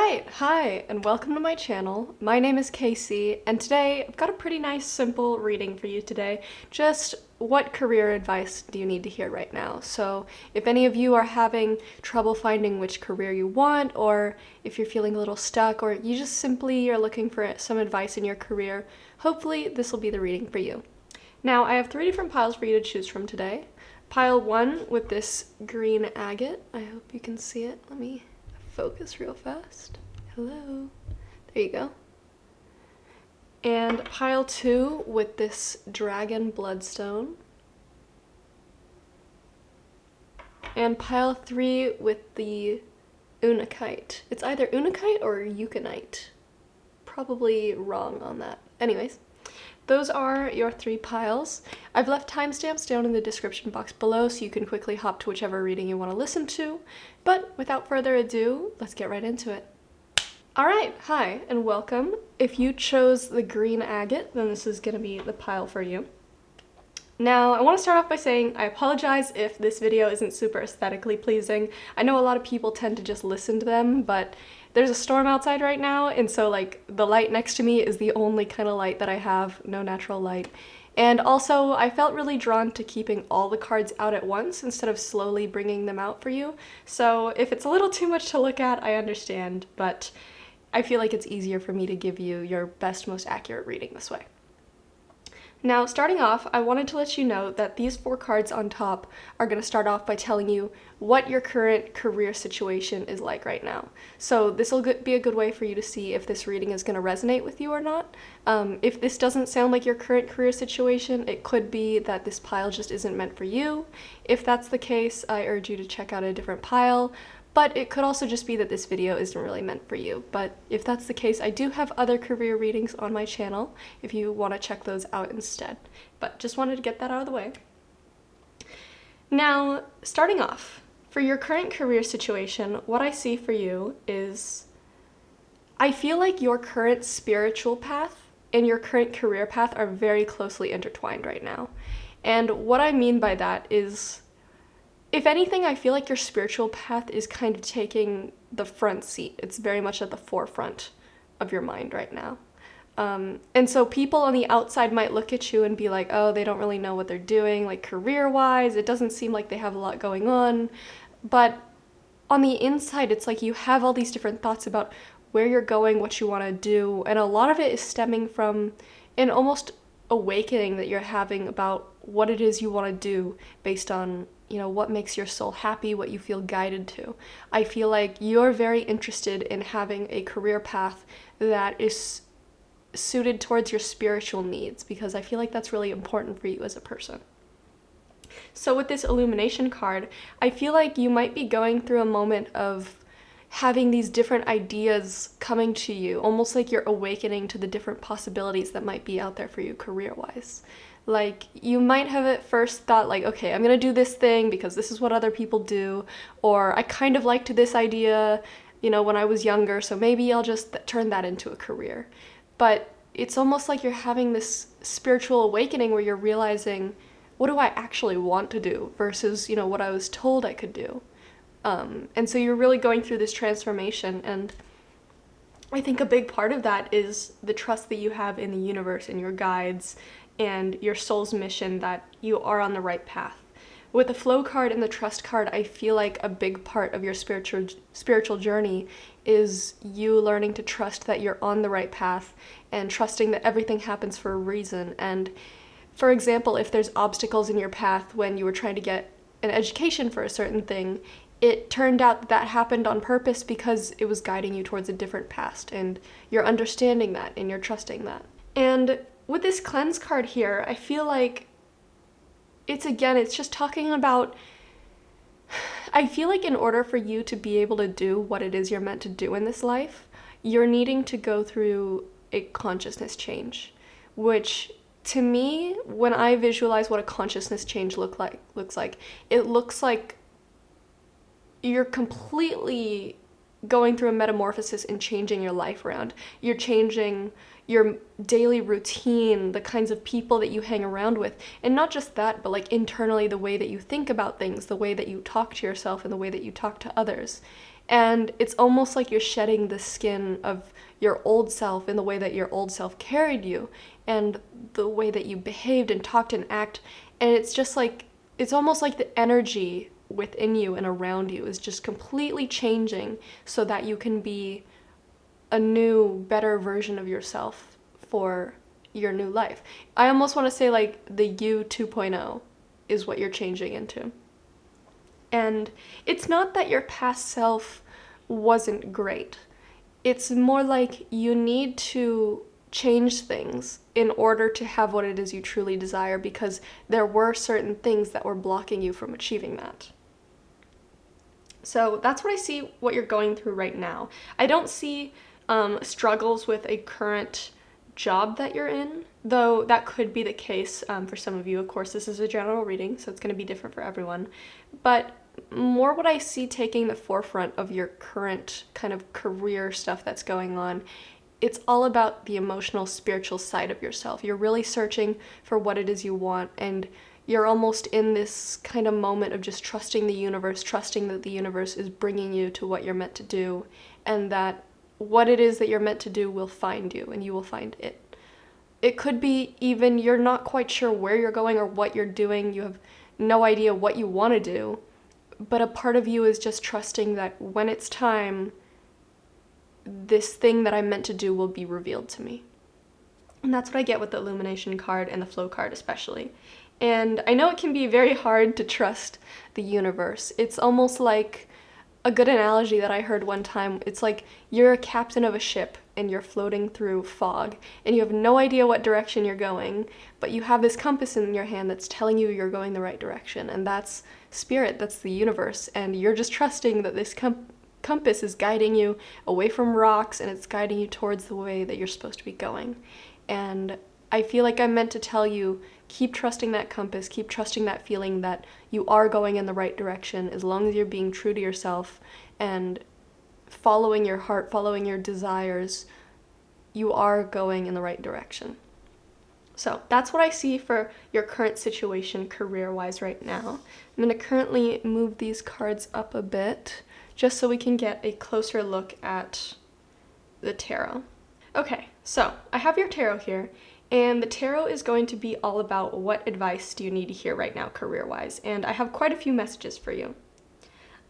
Alright, hi, and welcome to my channel. My name is Casey, and today I've got a pretty nice, simple reading for you today. Just what career advice do you need to hear right now? So if any of you are having trouble finding which career you want, or if you're feeling a little stuck, or you just simply are looking for some advice in your career, hopefully this will be the reading for you. Now, I have 3 different piles for you to choose from today. Pile 1 with this green agate. I hope you can see it. Let me focus real fast. Hello. There you go. And pile 2 with this dragon bloodstone. And pile 3 with the unakite. It's either unakite or euconite. Probably wrong on that. Anyways, those are your 3 piles. I've left timestamps down in the description box below so you can quickly hop to whichever reading you want to listen to. But without further ado, let's get right into it. Alright, hi, and welcome. If you chose the green agate, then this is going to be the pile for you. Now, I want to start off by saying I apologize if this video isn't super aesthetically pleasing. I know a lot of people tend to just listen to them, but there's a storm outside right now, and so like the light next to me is the only kind of light that I have, no natural light. And also, I felt really drawn to keeping all the cards out at once instead of slowly bringing them out for you. So if it's a little too much to look at, I understand, but I feel like it's easier for me to give you your best, most accurate reading this way. Now, starting off, I wanted to let you know that these 4 cards on top are going to start off by telling you what your current career situation is like right now. So this will be a good way for you to see if this reading is going to resonate with you or not. If this doesn't sound like your current career situation, it could be that this pile just isn't meant for you. If that's the case, I urge you to check out a different pile. But it could also just be that this video isn't really meant for you. But if that's the case, I do have other career readings on my channel if you want to check those out instead. But just wanted to get that out of the way. Now, starting off, for your current career situation, what I see for you is I feel like your current spiritual path and your current career path are very closely intertwined right now. And what I mean by that is, if anything, I feel like your spiritual path is kind of taking the front seat. It's very much at the forefront of your mind right now. And so people on the outside might look at you and be like, oh, they don't really know what they're doing, like career-wise. It doesn't seem like they have a lot going on. But on the inside, it's like you have all these different thoughts about where you're going, what you want to do. And a lot of it is stemming from an almost awakening that you're having about what it is you want to do based on, you know, what makes your soul happy, what you feel guided to. I feel like you're very interested in having a career path that is suited towards your spiritual needs, because I feel like that's really important for you as a person. So with this illumination card, I feel like you might be going through a moment of having these different ideas coming to you, almost like you're awakening to the different possibilities that might be out there for you career-wise. Like, you might have at first thought like, okay, I'm gonna do this thing because this is what other people do, or I kind of liked this idea, you know, when I was younger, so maybe I'll just turn that into a career. But it's almost like you're having this spiritual awakening where you're realizing, what do I actually want to do versus, you know, what I was told I could do. And so you're really going through this transformation, and I think a big part of that is the trust that you have in the universe and your guides and your soul's mission that you are on the right path. With the flow card and the trust card, I feel like a big part of your spiritual journey is you learning to trust that you're on the right path and trusting that everything happens for a reason. And for example, if there's obstacles in your path when you were trying to get an education for a certain thing, it turned out that happened on purpose because it was guiding you towards a different path, and you're understanding that and you're trusting that. And with this cleanse card here, I feel like it's just talking about, I feel like in order for you to be able to do what it is you're meant to do in this life, you're needing to go through a consciousness change, which to me, when I visualize what a consciousness change looks like, it looks like you're completely going through a metamorphosis and changing your life around. You're changing your daily routine, the kinds of people that you hang around with, and not just that, but like internally the way that you think about things, the way that you talk to yourself, and the way that you talk to others. And it's almost like you're shedding the skin of your old self in the way that your old self carried you and the way that you behaved and talked and act. And it's just like, it's almost like the energy within you and around you is just completely changing so that you can be a new, better version of yourself for your new life. I almost want to say like the you 2.0 is what you're changing into. And it's not that your past self wasn't great. It's more like you need to change things in order to have what it is you truly desire, because there were certain things that were blocking you from achieving that. So that's what I see what you're going through right now. I don't see struggles with a current job that you're in, though that could be the case for some of you. Of course, this is a general reading, so it's going to be different for everyone. But more what I see taking the forefront of your current kind of career stuff that's going on, it's all about the emotional, spiritual side of yourself. You're really searching for what it is you want, and you're almost in this kind of moment of just trusting the universe, trusting that the universe is bringing you to what you're meant to do, and that what it is that you're meant to do will find you, and you will find it. It could be even you're not quite sure where you're going or what you're doing. You have no idea what you want to do, but a part of you is just trusting that when it's time, this thing that I'm meant to do will be revealed to me. And that's what I get with the Illumination card and the Flow card especially. And I know it can be very hard to trust the universe. It's almost like a good analogy that I heard one time. It's like you're a captain of a ship and you're floating through fog and you have no idea what direction you're going, but you have this compass in your hand that's telling you you're going the right direction. And that's spirit, that's the universe. And you're just trusting that this compass is guiding you away from rocks and it's guiding you towards the way that you're supposed to be going. And I feel like I'm meant to tell you, keep trusting that compass, keep trusting that feeling that you are going in the right direction as long as you're being true to yourself and following your heart, following your desires, you are going in the right direction. So that's what I see for your current situation career-wise right now. I'm going to currently move these cards up a bit just so we can get a closer look at the tarot. Okay, so I have your tarot here. And the tarot is going to be all about what advice do you need to hear right now career-wise. And I have quite a few messages for you.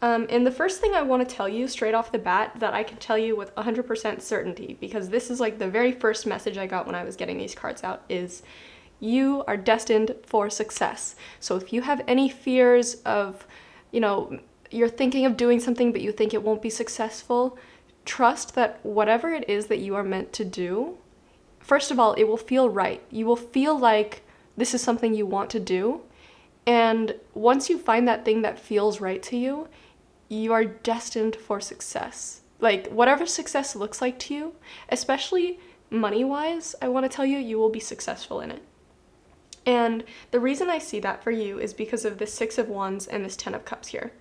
And the first thing I want to tell you straight off the bat that I can tell you with 100% certainty, because this is like the very first message I got when I was getting these cards out, is you are destined for success. So if you have any fears of, you're thinking of doing something but you think it won't be successful, trust that whatever it is that you are meant to do, first of all, it will feel right. You will feel like this is something you want to do. And once you find that thing that feels right to you, you are destined for success. Like, whatever success looks like to you, especially money-wise, I want to tell you, you will be successful in it. And the reason I see that for you is because of the 6 of Wands and this 10 of Cups here.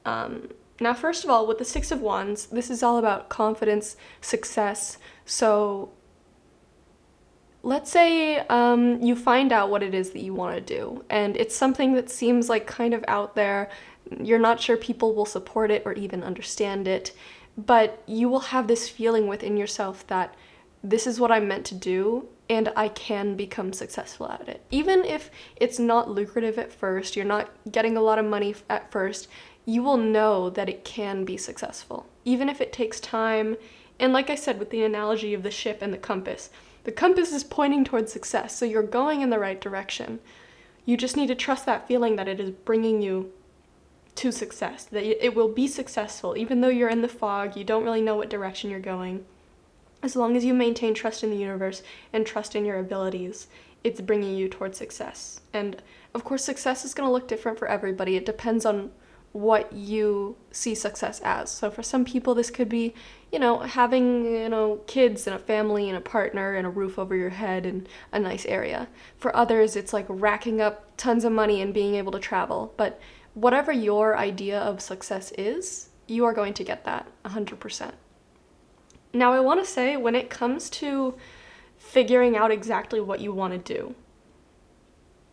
Now, first of all, with the 6 of Wands, this is all about confidence, success. So let's say you find out what it is that you want to do, and it's something that seems like kind of out there. You're not sure people will support it or even understand it, but you will have this feeling within yourself that this is what I'm meant to do, and I can become successful at it. Even if it's not lucrative at first, you're not getting a lot of money at first, you will know that it can be successful, even if it takes time. And like I said, with the analogy of the ship and the compass is pointing towards success, so you're going in the right direction. You just need to trust that feeling that it is bringing you to success, that it will be successful, even though you're in the fog, you don't really know what direction you're going. As long as you maintain trust in the universe and trust in your abilities, it's bringing you towards success. And of course, success is going to look different for everybody. It depends on what you see success as. So for some people, this could be, having, kids and a family and a partner and a roof over your head and a nice area. For others, it's like racking up tons of money and being able to travel. But whatever your idea of success is, you are going to get that 100%. Now, I want to say, when it comes to figuring out exactly what you want to do,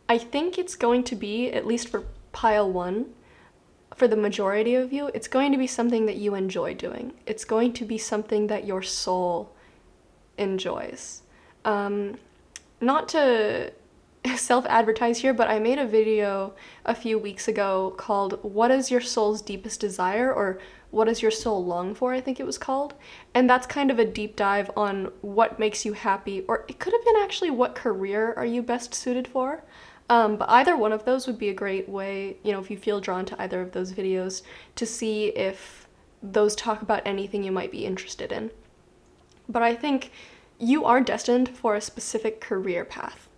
I think it's going to be, at least for pile 1, for the majority of you, it's going to be something that you enjoy doing. It's going to be something that your soul enjoys. Not to self-advertise here, but I made a video a few weeks ago called "What is your soul's deepest desire?" or "What does your soul long for?" I think it was called. And that's kind of a deep dive on what makes you happy, or it could have been actually what career are you best suited for. But either one of those would be a great way, if you feel drawn to either of those videos, to see if those talk about anything you might be interested in. But I think you are destined for a specific career path,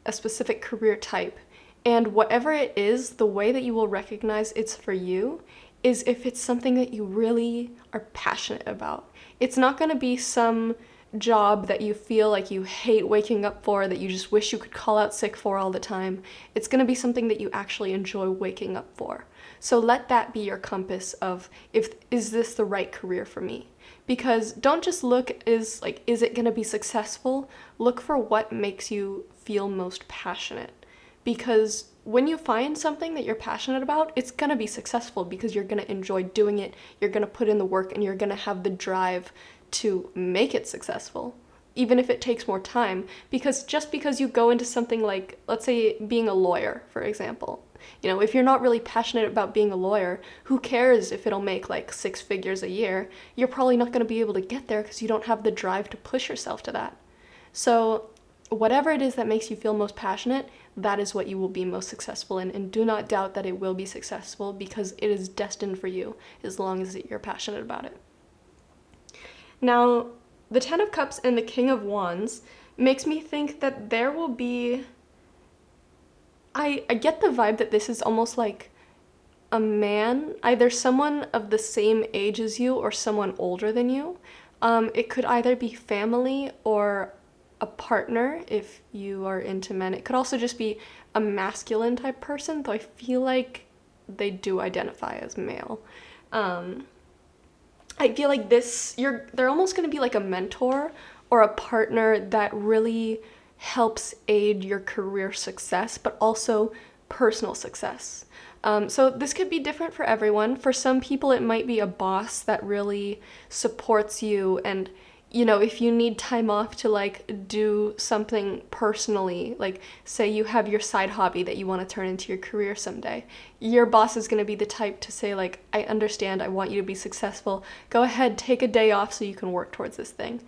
a specific career type. And whatever it is, the way that you will recognize it's for you is if it's something that you really are passionate about. It's not going to be some job that you feel like you hate waking up for, that you just wish you could call out sick for all the time. It's going to be something that you actually enjoy waking up for. So let that be your compass of, is this the right career for me? Because don't just look is it going to be successful? Look for what makes you feel most passionate. Because when you find something that you're passionate about, it's going to be successful because you're going to enjoy doing it, you're going to put in the work, and you're going to have the drive to make it successful, even if it takes more time. Because just because you go into something like, let's say, being a lawyer, for example, if you're not really passionate about being a lawyer, who cares if it'll make like 6 figures a year? You're probably not going to be able to get there because you don't have the drive to push yourself to that. So whatever it is that makes you feel most passionate, that is what you will be most successful in. And do not doubt that it will be successful, because it is destined for you as long as you're passionate about it. Now, the Ten of Cups and the King of Wands makes me think that there will be... I get the vibe that this is almost like a man, either someone of the same age as you or someone older than you. It could either be family or a partner if you are into men. It could also just be a masculine type person, though I feel like they do identify as male. I feel like they're almost going to be like a mentor or a partner that really helps aid your career success, but also personal success. So this could be different for everyone. For some people, it might be a boss that really supports you, and if you need time off to like do something personally, like say you have your side hobby that you want to turn into your career someday, your boss is going to be the type to say like, I understand, I want you to be successful, go ahead, take a day off so you can work towards this thing.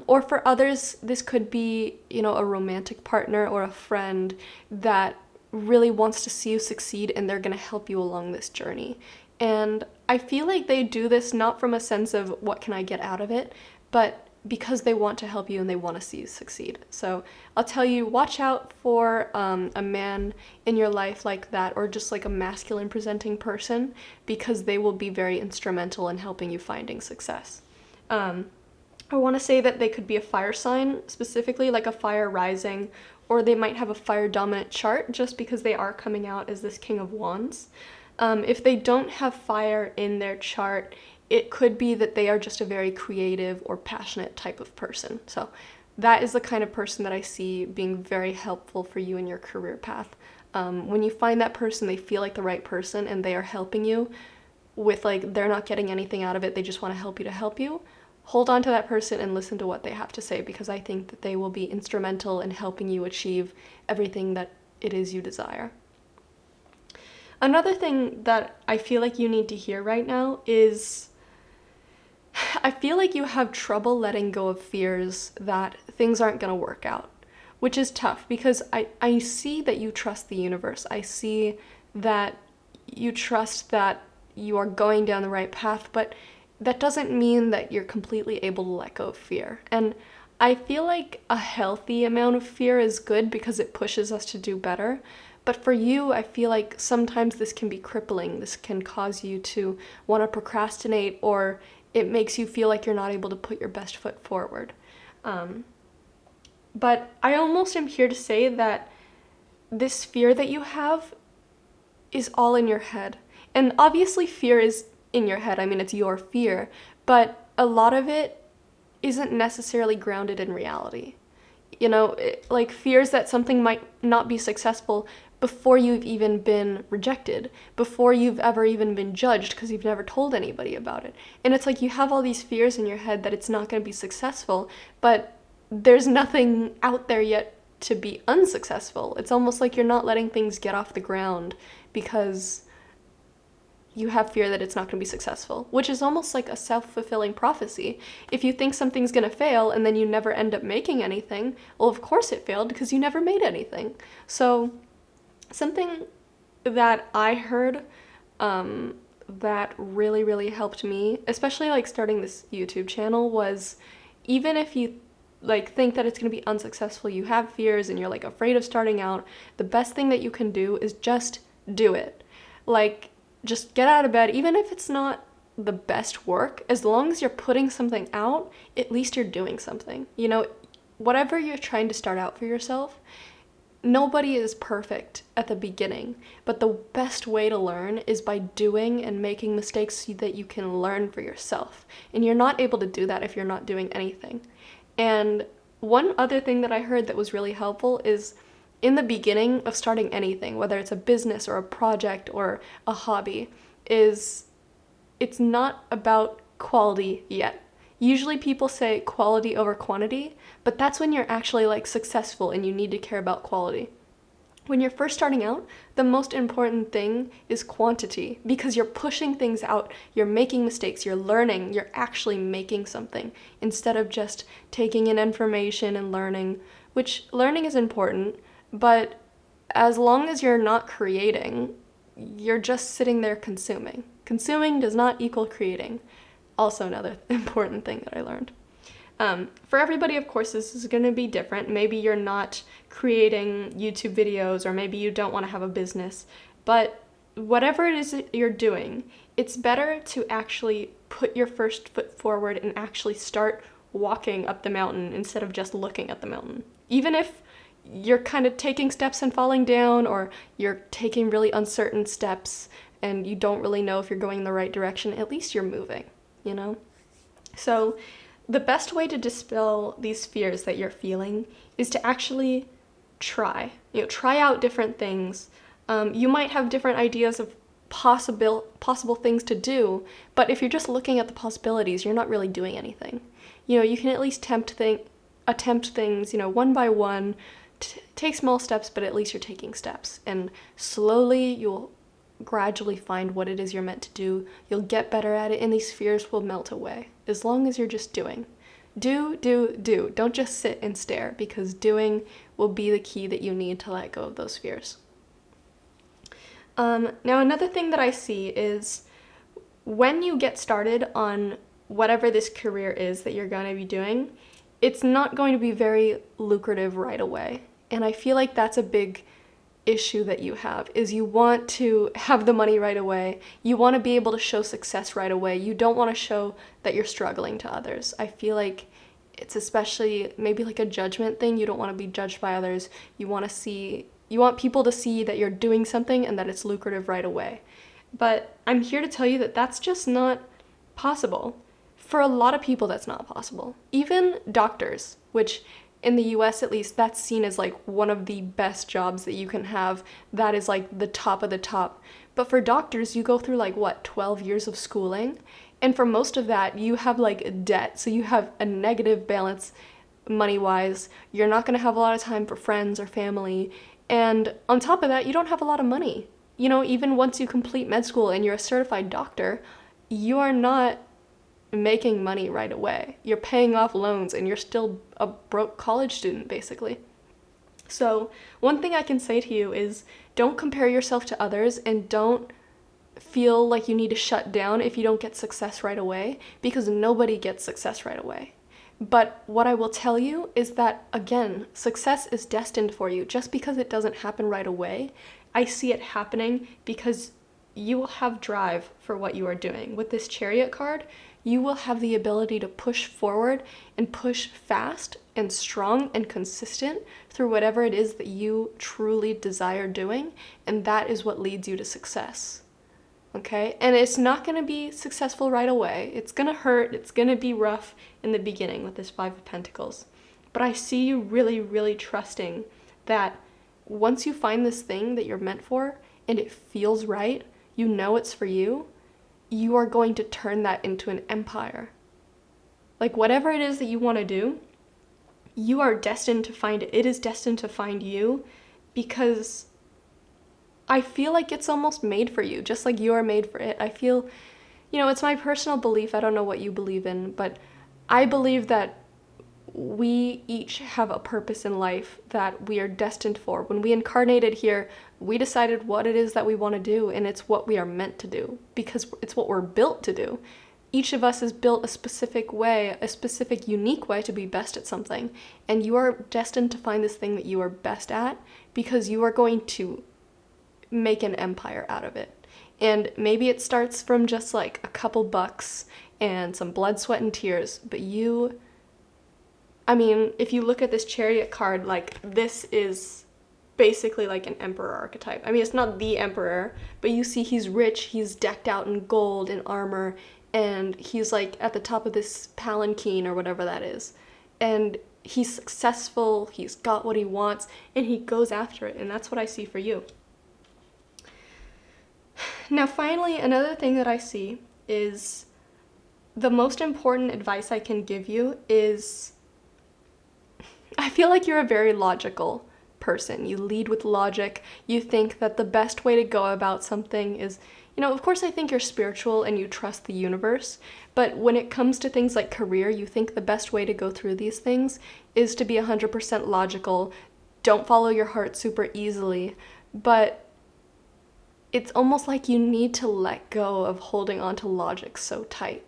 Or for others, this could be, a romantic partner or a friend that really wants to see you succeed, and they're going to help you along this journey. And I feel like they do this not from a sense of what can I get out of it, but because they want to help you and they want to see you succeed. So I'll tell you, watch out for a man in your life like that, or just like a masculine presenting person, because they will be very instrumental in helping you finding success. I want to say that they could be a fire sign, specifically like a fire rising, or they might have a fire dominant chart just because they are coming out as this King of Wands. If they don't have fire in their chart, it could be that they are just a very creative or passionate type of person. So that is the kind of person that I see being very helpful for you in your career path. When you find that person, they feel like the right person and they are helping you with like, they're not getting anything out of it, they just want to help you. Hold on to that person and listen to what they have to say, because I think that they will be instrumental in helping you achieve everything that it is you desire. Another thing that I feel like you need to hear right now is, I feel like you have trouble letting go of fears that things aren't going to work out, which is tough because I see that you trust the universe. I see that you trust that you are going down the right path, but that doesn't mean that you're completely able to let go of fear. And I feel like a healthy amount of fear is good because it pushes us to do better. But for you, I feel like sometimes this can be crippling. This can cause you to want to procrastinate, or it makes you feel like you're not able to put your best foot forward. But I almost am here to say that this fear that you have is all in your head. And obviously fear is in your head. I mean, it's your fear, but a lot of it isn't necessarily grounded in reality. Like fears that something might not be successful before you've even been rejected, before you've ever even been judged because you've never told anybody about it. And it's like you have all these fears in your head that it's not going to be successful, but there's nothing out there yet to be unsuccessful. It's almost like you're not letting things get off the ground because you have fear that it's not going to be successful, which is almost like a self-fulfilling prophecy. If you think something's going to fail and then you never end up making anything, well, of course it failed because you never made anything. So something that I heard that really, really helped me, especially like starting this YouTube channel, was even if you like think that it's going to be unsuccessful, you have fears and you're like afraid of starting out, the best thing that you can do is just do it. Like, just get out of bed, even if it's not the best work, as long as you're putting something out, at least you're doing something. You know, whatever you're trying to start out for yourself, nobody is perfect at the beginning, but the best way to learn is by doing and making mistakes so that you can learn for yourself. And you're not able to do that if you're not doing anything. And one other thing that I heard that was really helpful is in the beginning of starting anything, whether it's a business or a project or a hobby, is it's not about quality yet. Usually people say quality over quantity, but that's when you're actually like successful and you need to care about quality. When you're first starting out, the most important thing is quantity because you're pushing things out, you're making mistakes, you're learning, you're actually making something instead of just taking in information and learning, which learning is important, but as long as you're not creating, you're just sitting there consuming. Consuming does not equal creating. Also another important thing that I learned. For everybody, of course, this is going to be different. Maybe you're not creating YouTube videos, or maybe you don't want to have a business, but whatever it is that you're doing, it's better to actually put your first foot forward and actually start walking up the mountain instead of just looking at the mountain. Even if you're kind of taking steps and falling down, or you're taking really uncertain steps and you don't really know if you're going in the right direction, at least you're moving, you know? So the best way to dispel these fears that you're feeling is to actually try. You know, try out different things. You might have different ideas of possible things to do, but if you're just looking at the possibilities, you're not really doing anything. You know, you can at least attempt things, you know, one by one, take small steps, but at least you're taking steps. And slowly you'll gradually find what it is you're meant to do. You'll get better at it, and these fears will melt away as long as you're just doing. Do. Don't just sit and stare, because doing will be the key that you need to let go of those fears. Now, another thing that I see is when you get started on whatever this career is that you're going to be doing, it's not going to be very lucrative right away. And I feel like that's a big issue that you have, is you want to have the money right away. You want to be able to show success right away. You don't want to show that you're struggling to others. I feel like it's especially maybe like a judgment thing. You don't want to be judged by others. You want people to see that you're doing something and that it's lucrative right away. But I'm here to tell you that that's just not possible. For a lot of people, that's not possible. Even doctors, which in the US at least, that's seen as like one of the best jobs that you can have. That is like the top of the top. But for doctors, you go through like 12 years of schooling. And for most of that, you have like debt. So you have a negative balance money-wise. You're not going to have a lot of time for friends or family. And on top of that, you don't have a lot of money. You know, even once you complete med school and you're a certified doctor, you are not making money right away. You're paying off loans and you're still a broke college student, basically. So one thing I can say to you is don't compare yourself to others, and don't feel like you need to shut down if you don't get success right away, because nobody gets success right away. But what I will tell you is that, again, success is destined for you. Just because it doesn't happen right away, I see it happening because you will have drive for what you are doing. With this Chariot card, you will have the ability to push forward and push fast and strong and consistent through whatever it is that you truly desire doing, and that is what leads you to success. Okay? And it's not going to be successful right away. It's going to hurt. It's going to be rough in the beginning with this Five of Pentacles. But I see you really, really trusting that once you find this thing that you're meant for and it feels right, you know it's for you, you are going to turn that into an empire. Like whatever it is that you want to do, you are destined to find it. It is destined to find you, because I feel like it's almost made for you, just like you are made for it. I feel, it's my personal belief. I don't know what you believe in, but I believe that we each have a purpose in life that we are destined for. When we incarnated here, we decided what it is that we want to do, and it's what we are meant to do, because it's what we're built to do. Each of us is built a specific way, a specific, unique way to be best at something, and you are destined to find this thing that you are best at, because you are going to make an empire out of it. And maybe it starts from just like a couple bucks and some blood, sweat, and tears, but if you look at this Chariot card, like, this is basically like an emperor archetype. It's not the emperor, but you see he's rich, he's decked out in gold and armor, and he's like at the top of this palanquin or whatever that is. And he's successful, he's got what he wants, and he goes after it, and that's what I see for you. Now, finally, another thing that I see is the most important advice I can give you is, I feel like you're a very logical person. You lead with logic. You think that the best way to go about something is, of course I think you're spiritual and you trust the universe, but when it comes to things like career, you think the best way to go through these things is to be 100% logical. Don't follow your heart super easily, but it's almost like you need to let go of holding on to logic so tight.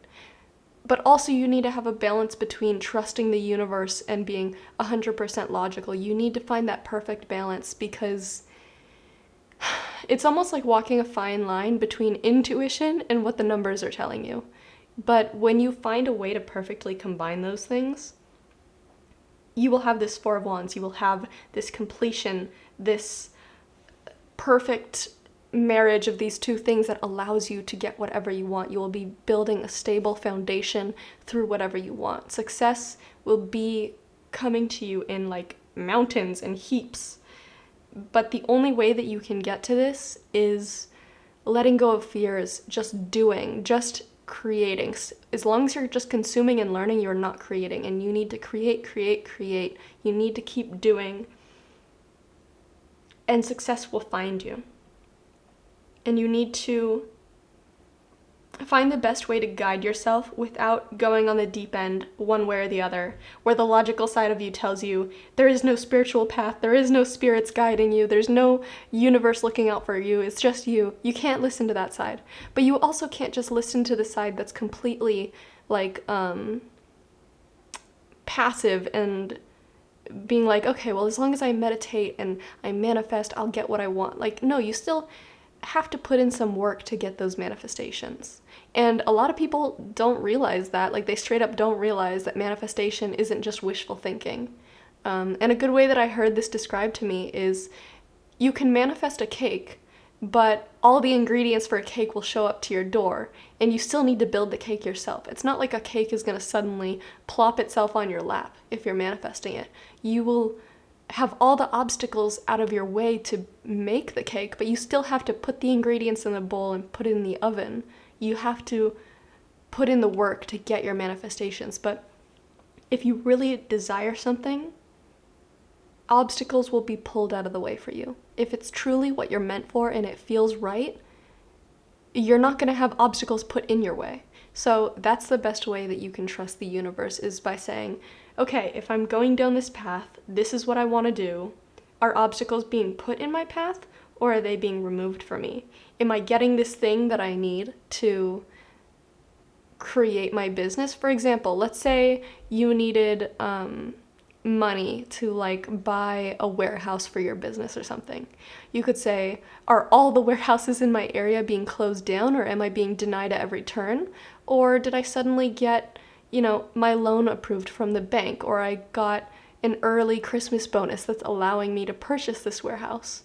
But also you need to have a balance between trusting the universe and being 100% logical. You need to find that perfect balance, because it's almost like walking a fine line between intuition and what the numbers are telling you. But when you find a way to perfectly combine those things, you will have this Four of Wands. You will have this completion, this perfect marriage of these two things that allows you to get whatever you want. You will be building a stable foundation through whatever you want. Success will be coming to you in like mountains and heaps. But the only way that you can get to this is letting go of fears, just doing, just creating. As long as you're just consuming and learning, you're not creating. And you need to create. You need to keep doing. And success will find you. And you need to find the best way to guide yourself without going on the deep end one way or the other, where the logical side of you tells you there is no spiritual path, there is no spirits guiding you, there's no universe looking out for you, it's just you. You can't listen to that side. But you also can't just listen to the side that's completely like passive and being like, okay, well, as long as I meditate and I manifest, I'll get what I want. Like, no, you still have to put in some work to get those manifestations. And a lot of people don't realize that. Like, they straight up don't realize that manifestation isn't just wishful thinking. And a good way that I heard this described to me is, you can manifest a cake, but all the ingredients for a cake will show up to your door, and you still need to build the cake yourself. It's not like a cake is going to suddenly plop itself on your lap if you're manifesting it. You will have all the obstacles out of your way to make the cake, but you still have to put the ingredients in the bowl and put it in the oven. You have to put in the work to get your manifestations. But if you really desire something, obstacles will be pulled out of the way for you. If it's truly what you're meant for and it feels right, you're not going to have obstacles put in your way. So that's the best way that you can trust the universe, is by saying, okay, if I'm going down this path, this is what I want to do. Are obstacles being put in my path, or are they being removed from me? Am I getting this thing that I need to create my business? For example, let's say you needed money to like buy a warehouse for your business or something. You could say, are all the warehouses in my area being closed down, or am I being denied at every turn? Or did I suddenly get, my loan approved from the bank, or I got an early Christmas bonus that's allowing me to purchase this warehouse,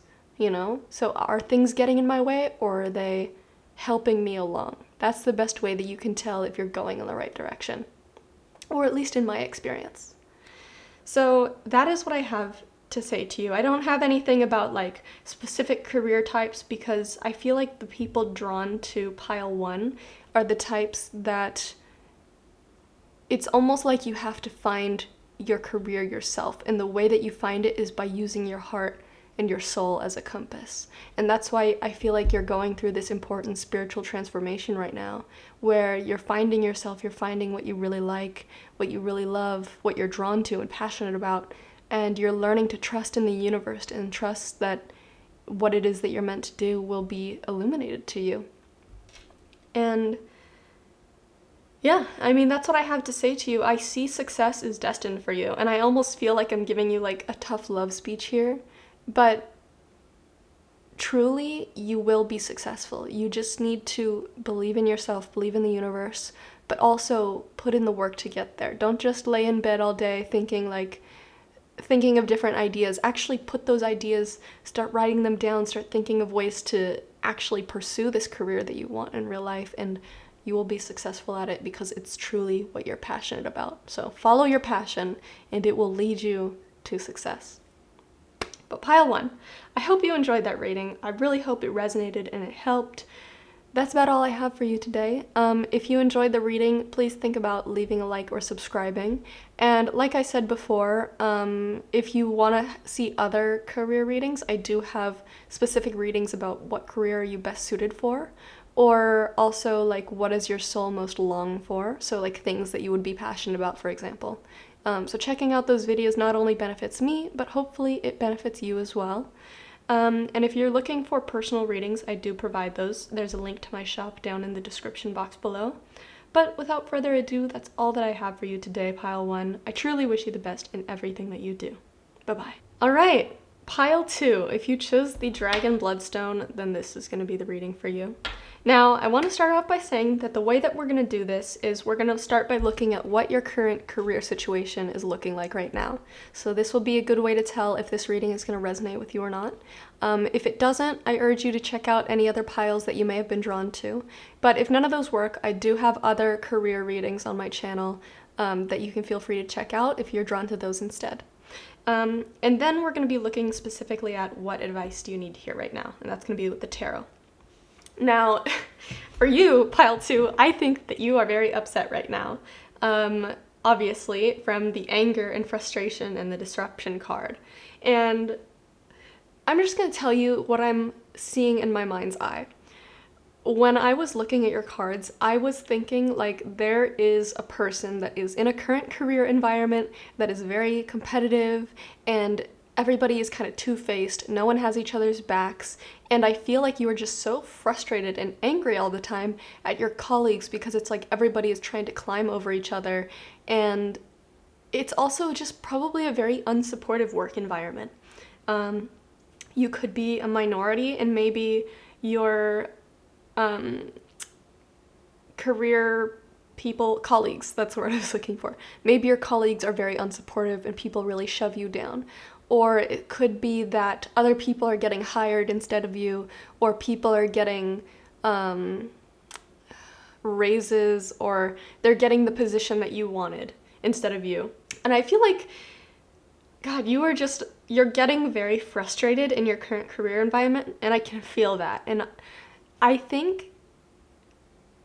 So are things getting in my way, or are they helping me along? That's the best way that you can tell if you're going in the right direction, or at least in my experience. So that is what I have to say to you. I don't have anything about like specific career types because I feel like the people drawn to pile 1 are the types that it's almost like you have to find your career yourself, and the way that you find it is by using your heart and your soul as a compass. And that's why I feel like you're going through this important spiritual transformation right now, where you're finding yourself, you're finding what you really like, what you really love, what you're drawn to and passionate about, and you're learning to trust in the universe and trust that what it is that you're meant to do will be illuminated to you. And yeah, I mean, that's what I have to say to you. I see success is destined for you, and I almost feel like I'm giving you like a tough love speech here, but truly, you will be successful. You just need to believe in yourself, believe in the universe, but also put in the work to get there. Don't just lay in bed all day thinking of different ideas. Actually put those ideas, start writing them down, start thinking of ways to actually pursue this career that you want in real life, and you will be successful at it because it's truly what you're passionate about. So follow your passion and it will lead you to success. But pile 1, I hope you enjoyed that rating. I really hope it resonated and it helped. That's about all I have for you today. If you enjoyed the reading, please think about leaving a like or subscribing. And like I said before, if you want to see other career readings, I do have specific readings about what career are you best suited for, or also like what does your soul most long for, so like things that you would be passionate about, for example. So checking out those videos not only benefits me, but hopefully it benefits you as well. And if you're looking for personal readings, I do provide those. There's a link to my shop down in the description box below. But without further ado, that's all that I have for you today, pile 1. I truly wish you the best in everything that you do. Bye-bye. All right, pile 2. If you chose the Dragon Bloodstone, then this is going to be the reading for you. Now, I want to start off by saying that the way that we're going to do this is we're going to start by looking at what your current career situation is looking like right now. So this will be a good way to tell if this reading is going to resonate with you or not. If it doesn't, I urge you to check out any other piles that you may have been drawn to. But if none of those work, I do have other career readings on my channel that you can feel free to check out if you're drawn to those instead. And then we're going to be looking specifically at what advice do you need to hear right now, and that's going to be with the tarot. Now, for you, pile 2, I think that you are very upset right now. Obviously, from the anger and frustration and the disruption card. And I'm just going to tell you what I'm seeing in my mind's eye. When I was looking at your cards, I was thinking like there is a person that is in a current career environment that is very competitive, and everybody is kind of two-faced, no one has each other's backs, and I feel like you are just so frustrated and angry all the time at your colleagues because it's like everybody is trying to climb over each other, and it's also just probably a very unsupportive work environment. You could be a minority and maybe your career colleagues, that's the word I was looking for. Maybe your colleagues are very unsupportive and people really shove you down. Or it could be that other people are getting hired instead of you, or people are getting raises, or they're getting the position that you wanted instead of you. And I feel like, God, you're getting very frustrated in your current career environment, and I can feel that. And I think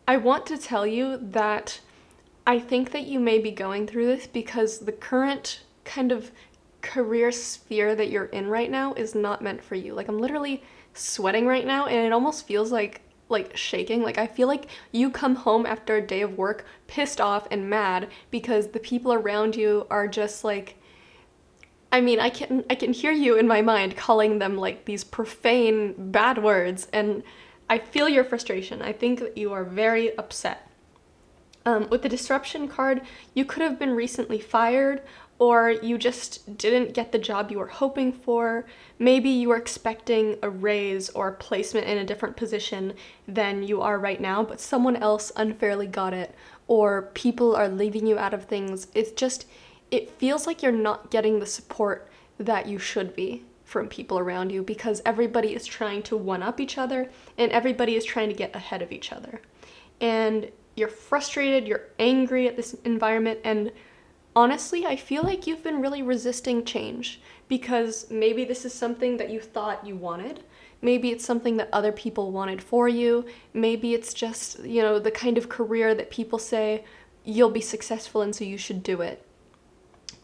I want to tell you that I think that you may be going through this because the current kind of career sphere that you're in right now is not meant for you. Like, I'm literally sweating right now, and it almost feels like shaking. Like, I feel like you come home after a day of work pissed off and mad because the people around you are just like, I mean, I can hear you in my mind calling them like these profane bad words, and I feel your frustration. I think that you are very upset. With the disruption card, you could have been recently fired, or you just didn't get the job you were hoping for. Maybe you were expecting a raise or a placement in a different position than you are right now, but someone else unfairly got it, or people are leaving you out of things. It feels like you're not getting the support that you should be from people around you because everybody is trying to one-up each other and everybody is trying to get ahead of each other. And you're frustrated, you're angry at this environment, and honestly, I feel like you've been really resisting change because maybe this is something that you thought you wanted. Maybe it's something that other people wanted for you. Maybe it's just, the kind of career that people say you'll be successful in, so you should do it.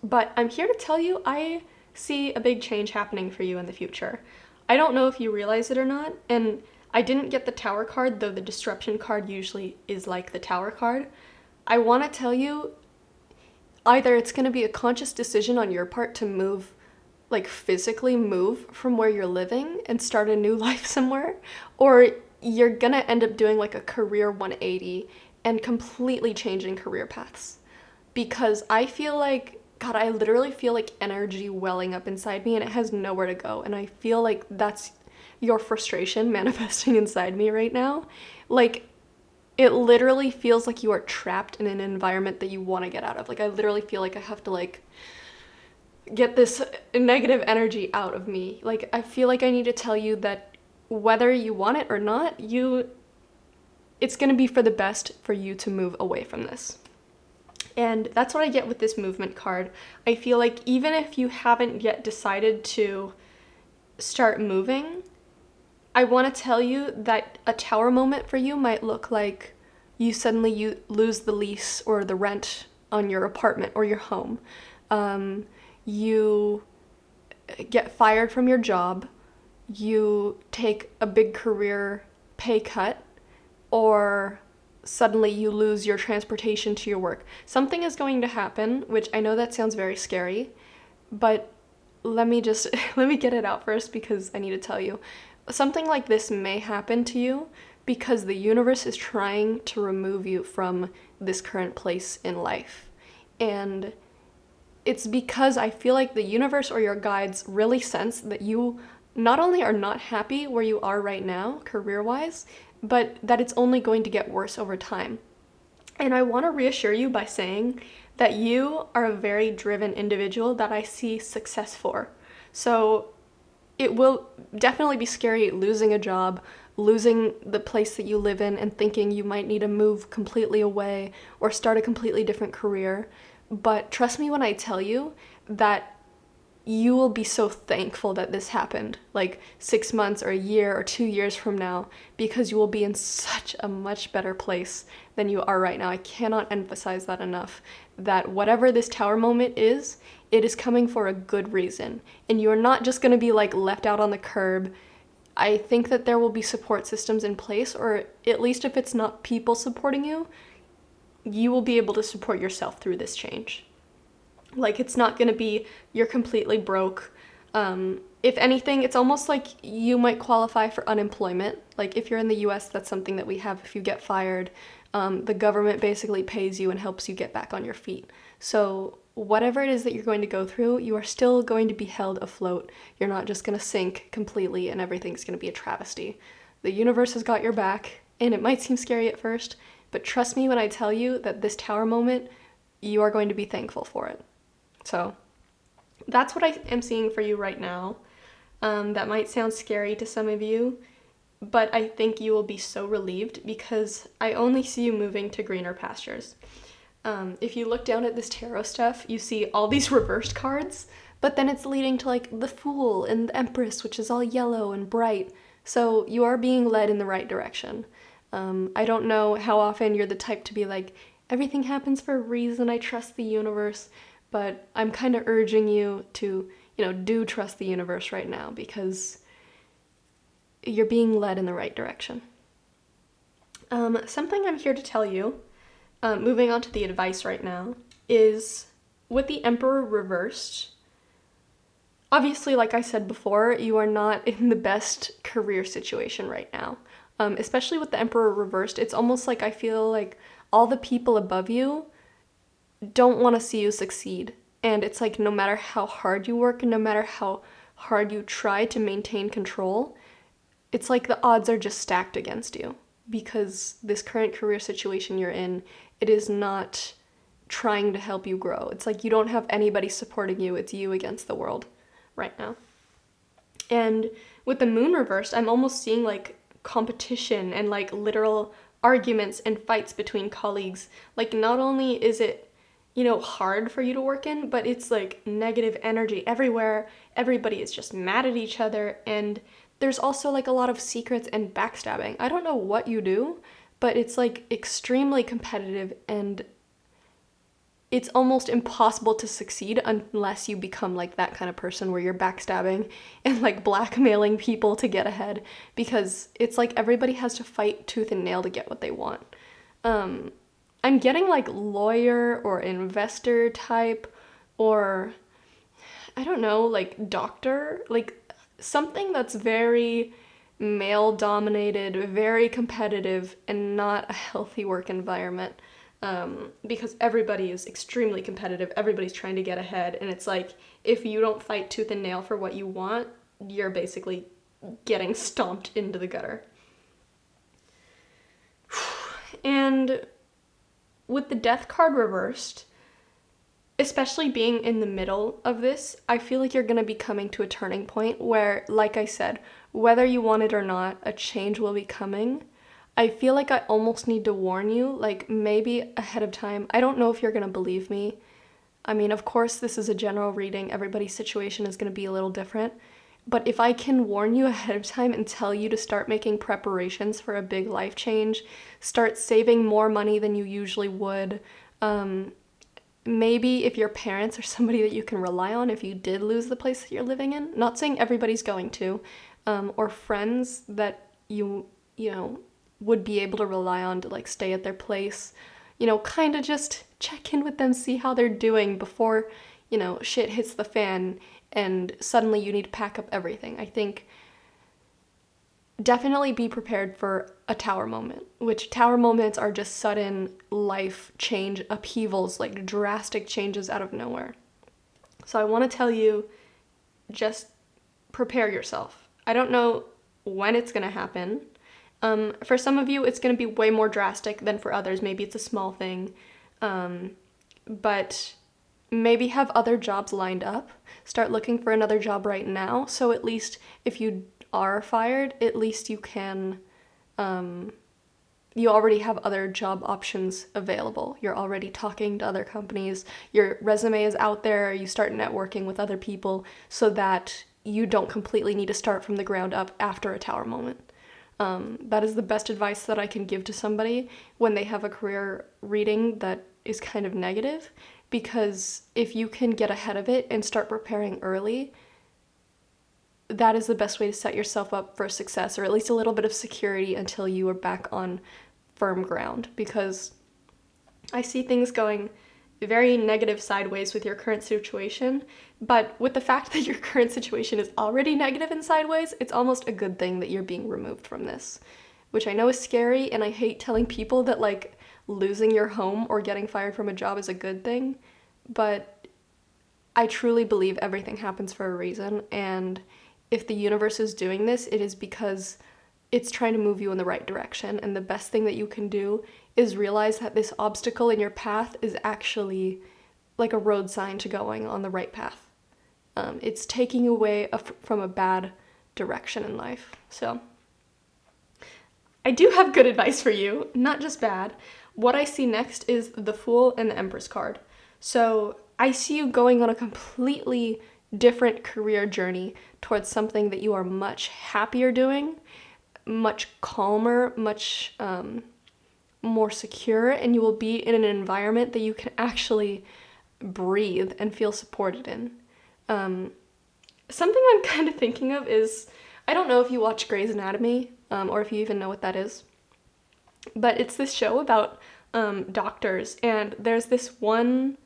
But I'm here to tell you, I see a big change happening for you in the future. I don't know if you realize it or not, and I didn't get the Tower card, though the Disruption card usually is like the Tower card. I want to tell you, either it's going to be a conscious decision on your part to move, like physically move from where you're living and start a new life somewhere, or you're going to end up doing like a career 180 and completely changing career paths. Because I feel like, God, I literally feel like energy welling up inside me and it has nowhere to go. And I feel like that's your frustration manifesting inside me right now. Like, it literally feels like you are trapped in an environment that you want to get out of. Like, I literally feel like I have to, like, get this negative energy out of me. Like, I feel like I need to tell you that whether you want it or not, it's going to be for the best for you to move away from this. And that's what I get with this movement card. I feel like even if you haven't yet decided to start moving, I want to tell you that a tower moment for you might look like you lose the lease or the rent on your apartment or your home. You get fired from your job. You take a big career pay cut, or suddenly you lose your transportation to your work. Something is going to happen, which I know that sounds very scary, but let me get it out first because I need to tell you. Something like this may happen to you because the universe is trying to remove you from this current place in life. And it's because I feel like the universe or your guides really sense that you not only are not happy where you are right now, career-wise, but that it's only going to get worse over time. And I want to reassure you by saying that you are a very driven individual that I see success for. So it will definitely be scary losing a job, losing the place that you live in, and thinking you might need to move completely away or start a completely different career. But trust me when I tell you that you will be so thankful that this happened, like 6 months or a year or 2 years from now, because you will be in such a much better place than you are right now. I cannot emphasize that enough, that whatever this tower moment is, it is coming for a good reason. And you're not just going to be like left out on the curb. I think that there will be support systems in place, or at least if it's not people supporting you, you will be able to support yourself through this change. Like, it's not going to be you're completely broke. If anything, it's almost like you might qualify for unemployment. Like, if you're in the US, that's something that we have. If you get fired, the government basically pays you and helps you get back on your feet. So whatever it is that you're going to go through, you are still going to be held afloat. You're not just going to sink completely and everything's going to be a travesty. The universe has got your back, and it might seem scary at first, but trust me when I tell you that this tower moment, you are going to be thankful for it. So that's what I am seeing for you right now. That might sound scary to some of you, but I think you will be so relieved because I only see you moving to greener pastures. If you look down at this tarot stuff, you see all these reversed cards, but then it's leading to like the Fool and the Empress, which is all yellow and bright. So you are being led in the right direction. I don't know how often you're the type to be like, everything happens for a reason, I trust the universe. But I'm kind of urging you to, do trust the universe right now because you're being led in the right direction. Something I'm here to tell you, moving on to the advice right now, is with the Emperor reversed, obviously, like I said before, you are not in the best career situation right now. Especially with the Emperor reversed, it's almost like I feel like all the people above you don't want to see you succeed. And it's like no matter how hard you work and no matter how hard you try to maintain control, it's like the odds are just stacked against you because this current career situation you're in, it is not trying to help you grow. It's like you don't have anybody supporting you. It's you against the world right now. And with the moon reversed, I'm almost seeing like competition and like literal arguments and fights between colleagues. Like not only is it hard for you to work in, but it's like negative energy everywhere. Everybody is just mad at each other, and there's also like a lot of secrets and backstabbing. I don't know what you do, but it's like extremely competitive, and it's almost impossible to succeed unless you become like that kind of person where you're backstabbing and like blackmailing people to get ahead, because it's like everybody has to fight tooth and nail to get what they want. I'm getting like lawyer or investor type, or I don't know, like doctor, like something that's very male dominated, very competitive, and not a healthy work environment. Because everybody is extremely competitive, everybody's trying to get ahead, and it's like if you don't fight tooth and nail for what you want, you're basically getting stomped into the gutter. And with the death card reversed, especially being in the middle of this, I feel like you're going to be coming to a turning point where, like I said, whether you want it or not, a change will be coming. I feel like I almost need to warn you, like maybe ahead of time. I don't know if you're going to believe me. I mean, of course, this is a general reading. Everybody's situation is going to be a little different. But if I can warn you ahead of time and tell you to start making preparations for a big life change, start saving more money than you usually would, maybe if your parents are somebody that you can rely on if you did lose the place that you're living in, not saying everybody's going to, or friends that you would be able to rely on to like stay at their place, kind of just check in with them, see how they're doing before, shit hits the fan and suddenly you need to pack up everything. I think definitely be prepared for a tower moment, which tower moments are just sudden life change upheavals, like drastic changes out of nowhere. So I want to tell you, just prepare yourself. I don't know when it's going to happen. For some of you, it's going to be way more drastic than for others. Maybe it's a small thing. But maybe have other jobs lined up. Start looking for another job right now. So at least if you are fired, at least you can, you already have other job options available. You're already talking to other companies. Your resume is out there. You start networking with other people so that you don't completely need to start from the ground up after a tower moment. That is the best advice that I can give to somebody when they have a career reading that is kind of negative, because if you can get ahead of it and start preparing early, that is the best way to set yourself up for success, or at least a little bit of security until you are back on firm ground, because I see things going very negative sideways with your current situation, but with the fact that your current situation is already negative and sideways, it's almost a good thing that you're being removed from this, which I know is scary, and I hate telling people that like losing your home or getting fired from a job is a good thing, but I truly believe everything happens for a reason, and if the universe is doing this, it is because it's trying to move you in the right direction, and the best thing that you can do is realize that this obstacle in your path is actually like a road sign to going on the right path. It's taking you away from a bad direction in life. So I do have good advice for you, not just bad. What I see next is the Fool and the Empress card. So I see you going on a completely different career journey towards something that you are much happier doing, much calmer, much more secure, and you will be in an environment that you can actually breathe and feel supported in. Something I'm kind of thinking of is, I don't know if you watch Grey's Anatomy, or if you even know what that is, but it's this show about doctors, and there's this one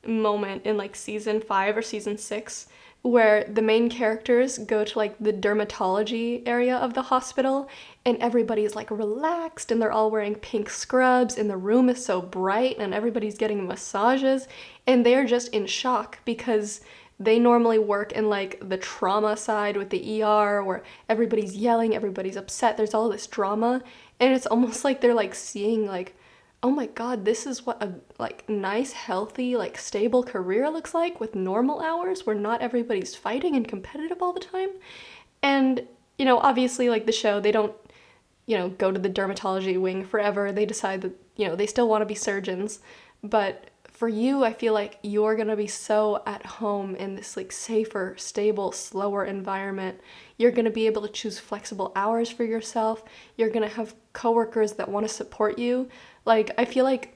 moment in like season 5 or season 6 where the main characters go to like the dermatology area of the hospital, and everybody's like relaxed and they're all wearing pink scrubs and the room is so bright and everybody's getting massages, and they're just in shock because they normally work in like the trauma side with the ER where everybody's yelling, everybody's upset, there's all this drama, and it's almost like they're like seeing like, oh my god, this is what a like nice, healthy, like stable career looks like with normal hours where not everybody's fighting and competitive all the time. And, obviously like the show, they don't, go to the dermatology wing forever. They decide that, they still want to be surgeons. But for you, I feel like you're gonna be so at home in this like safer, stable, slower environment. You're gonna be able to choose flexible hours for yourself. You're gonna have coworkers that want to support you. Like, I feel like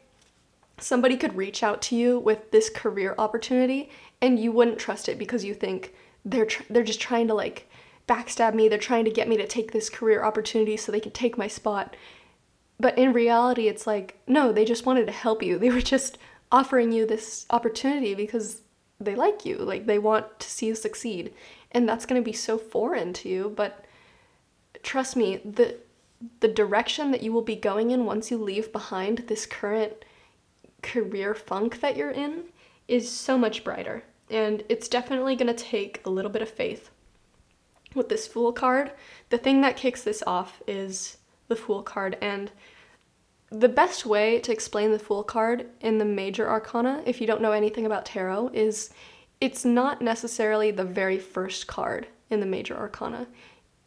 somebody could reach out to you with this career opportunity and you wouldn't trust it because you think they're just trying to like backstab me. They're trying to get me to take this career opportunity so they can take my spot. But in reality, it's like, no, they just wanted to help you. They were just offering you this opportunity because they like you. Like, they want to see you succeed. And that's going to be so foreign to you. But trust me, the direction that you will be going in once you leave behind this current career funk that you're in is so much brighter. And it's definitely going to take a little bit of faith. With this Fool card, the thing that kicks this off is the Fool card. And the best way to explain the Fool card in the major arcana, if you don't know anything about tarot, is it's not necessarily the very first card in the major arcana.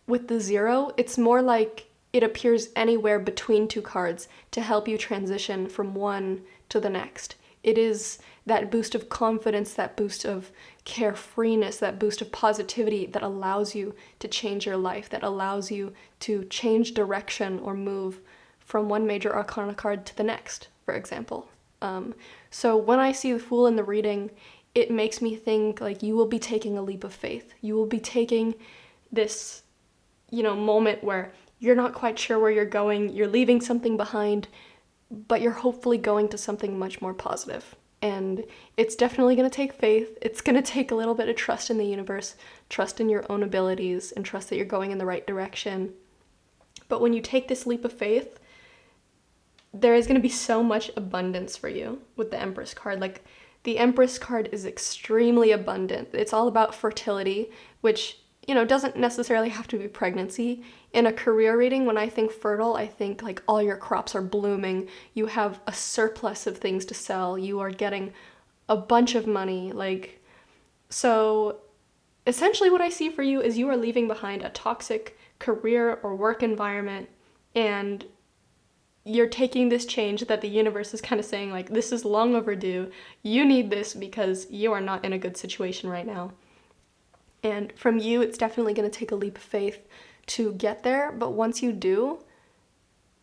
With the 0, it's more like it appears anywhere between 2 cards to help you transition from one to the next. It is that boost of confidence, that boost of carefreeness, that boost of positivity that allows you to change your life, that allows you to change direction or move from one major arcana card to the next, for example. So when I see the Fool in the reading, it makes me think like you will be taking a leap of faith. You will be taking this, moment where you're not quite sure where you're going, you're leaving something behind, but you're hopefully going to something much more positive. And it's definitely going to take faith. It's going to take a little bit of trust in the universe, trust in your own abilities, and trust that you're going in the right direction. But when you take this leap of faith, there is going to be so much abundance for you with the Empress card. Like, the Empress card is extremely abundant. It's all about fertility, which, doesn't necessarily have to be pregnancy. In a career reading, when I think fertile, I think like all your crops are blooming. You have a surplus of things to sell. You are getting a bunch of money. So essentially what I see for you is you are leaving behind a toxic career or work environment, and you're taking this change that the universe is kind of saying, like, this is long overdue. You need this because you are not in a good situation right now. And from you, it's definitely going to take a leap of faith to get there. But once you do,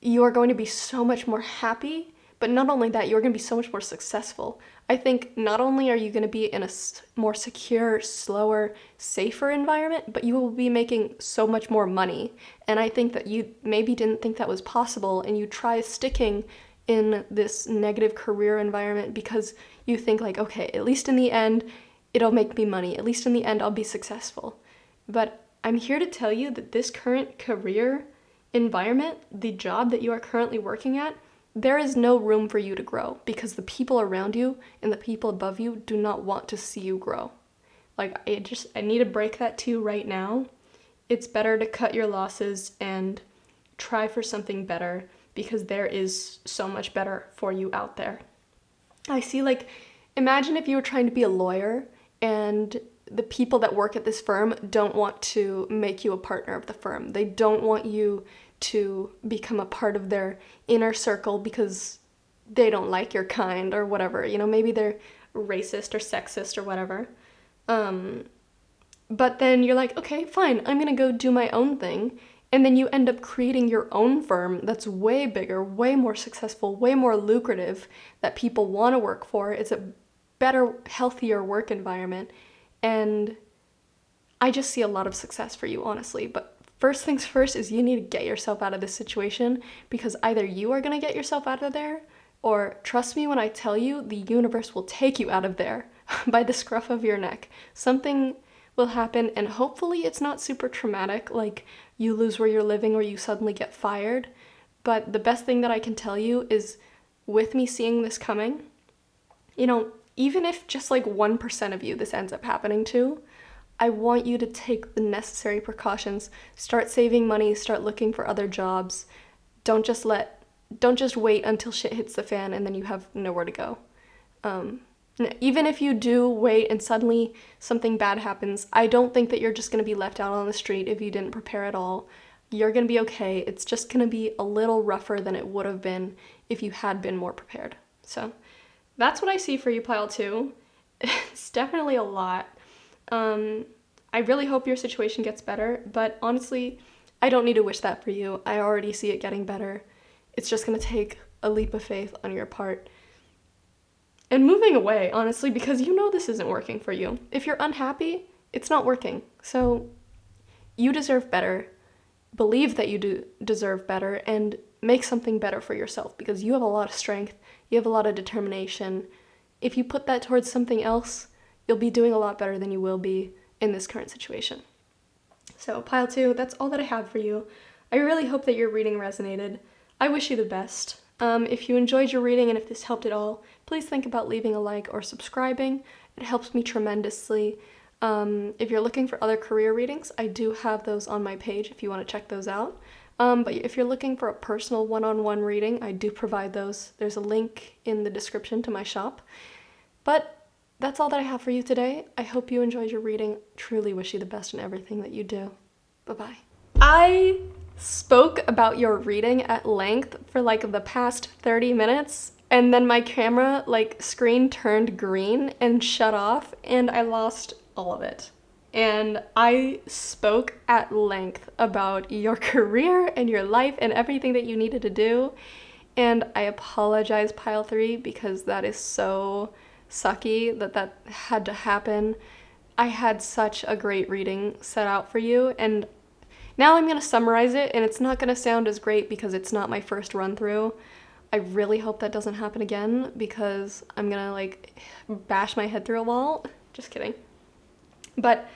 you are going to be so much more happy. But not only that, you're going to be so much more successful. I think not only are you going to be in a more secure, slower, safer environment, but you will be making so much more money. And I think that you maybe didn't think that was possible, and you try sticking in this negative career environment because you think like, okay, at least in the end, it'll make me money. At least in the end, I'll be successful. But I'm here to tell you that this current career environment, the job that you are currently working at, there is no room for you to grow because the people around you and the people above you do not want to see you grow. Like, I need to break that to you right now. It's better to cut your losses and try for something better because there is so much better for you out there. I see, like, imagine if you were trying to be a lawyer and the people that work at this firm don't want to make you a partner of the firm. They don't want you to become a part of their inner circle because they don't like your kind or whatever. Maybe they're racist or sexist or whatever. But then you're like, okay, fine, I'm gonna go do my own thing. And then you end up creating your own firm that's way bigger, way more successful, way more lucrative, that people want to work for. It's a better, healthier work environment. And I just see a lot of success for you, honestly. But first things first is you need to get yourself out of this situation, because either you are going to get yourself out of there, or trust me when I tell you, the universe will take you out of there by the scruff of your neck. Something will happen, and hopefully it's not super traumatic, like you lose where you're living or you suddenly get fired. But the best thing that I can tell you is, with me seeing this coming, even if just like 1% of you this ends up happening to, I want you to take the necessary precautions. Start saving money, start looking for other jobs. Don't just wait until shit hits the fan and then you have nowhere to go. Even if you do wait and suddenly something bad happens, I don't think that you're just going to be left out on the street if you didn't prepare at all. You're going to be okay. It's just going to be a little rougher than it would have been if you had been more prepared. So That's what I see for you, pile 2. It's definitely a lot. I really hope your situation gets better, but honestly, I don't need to wish that for you. I already see it getting better. It's just gonna take a leap of faith on your part. And moving away, honestly, because you know this isn't working for you. If you're unhappy, it's not working. So you deserve better. Believe that you deserve better and make something better for yourself because you have a lot of strength, you have a lot of determination. If you put that towards something else, you'll be doing a lot better than you will be in this current situation. So, pile 2, that's all that I have for you. I really hope that your reading resonated. I wish you the best. If you enjoyed your reading and if this helped at all, please think about leaving a like or subscribing. It helps me tremendously. If you're looking for other career readings, I do have those on my page if you want to check those out. But if you're looking for a personal one-on-one reading, I do provide those. There's a link in the description to my shop. But that's all that I have for you today. I hope you enjoyed your reading. Truly wish you the best in everything that you do. Bye-bye. I spoke about your reading at length for like the past 30 minutes, and then my camera screen turned green and shut off, and I lost all of it. And I spoke at length about your career and your life and everything that you needed to do. And I apologize, pile 3, because that is so sucky that had to happen. I had such a great reading set out for you, and now I'm going to summarize it, and it's not going to sound as great because it's not my first run through. I really hope that doesn't happen again because I'm going to bash my head through a wall. Just kidding. But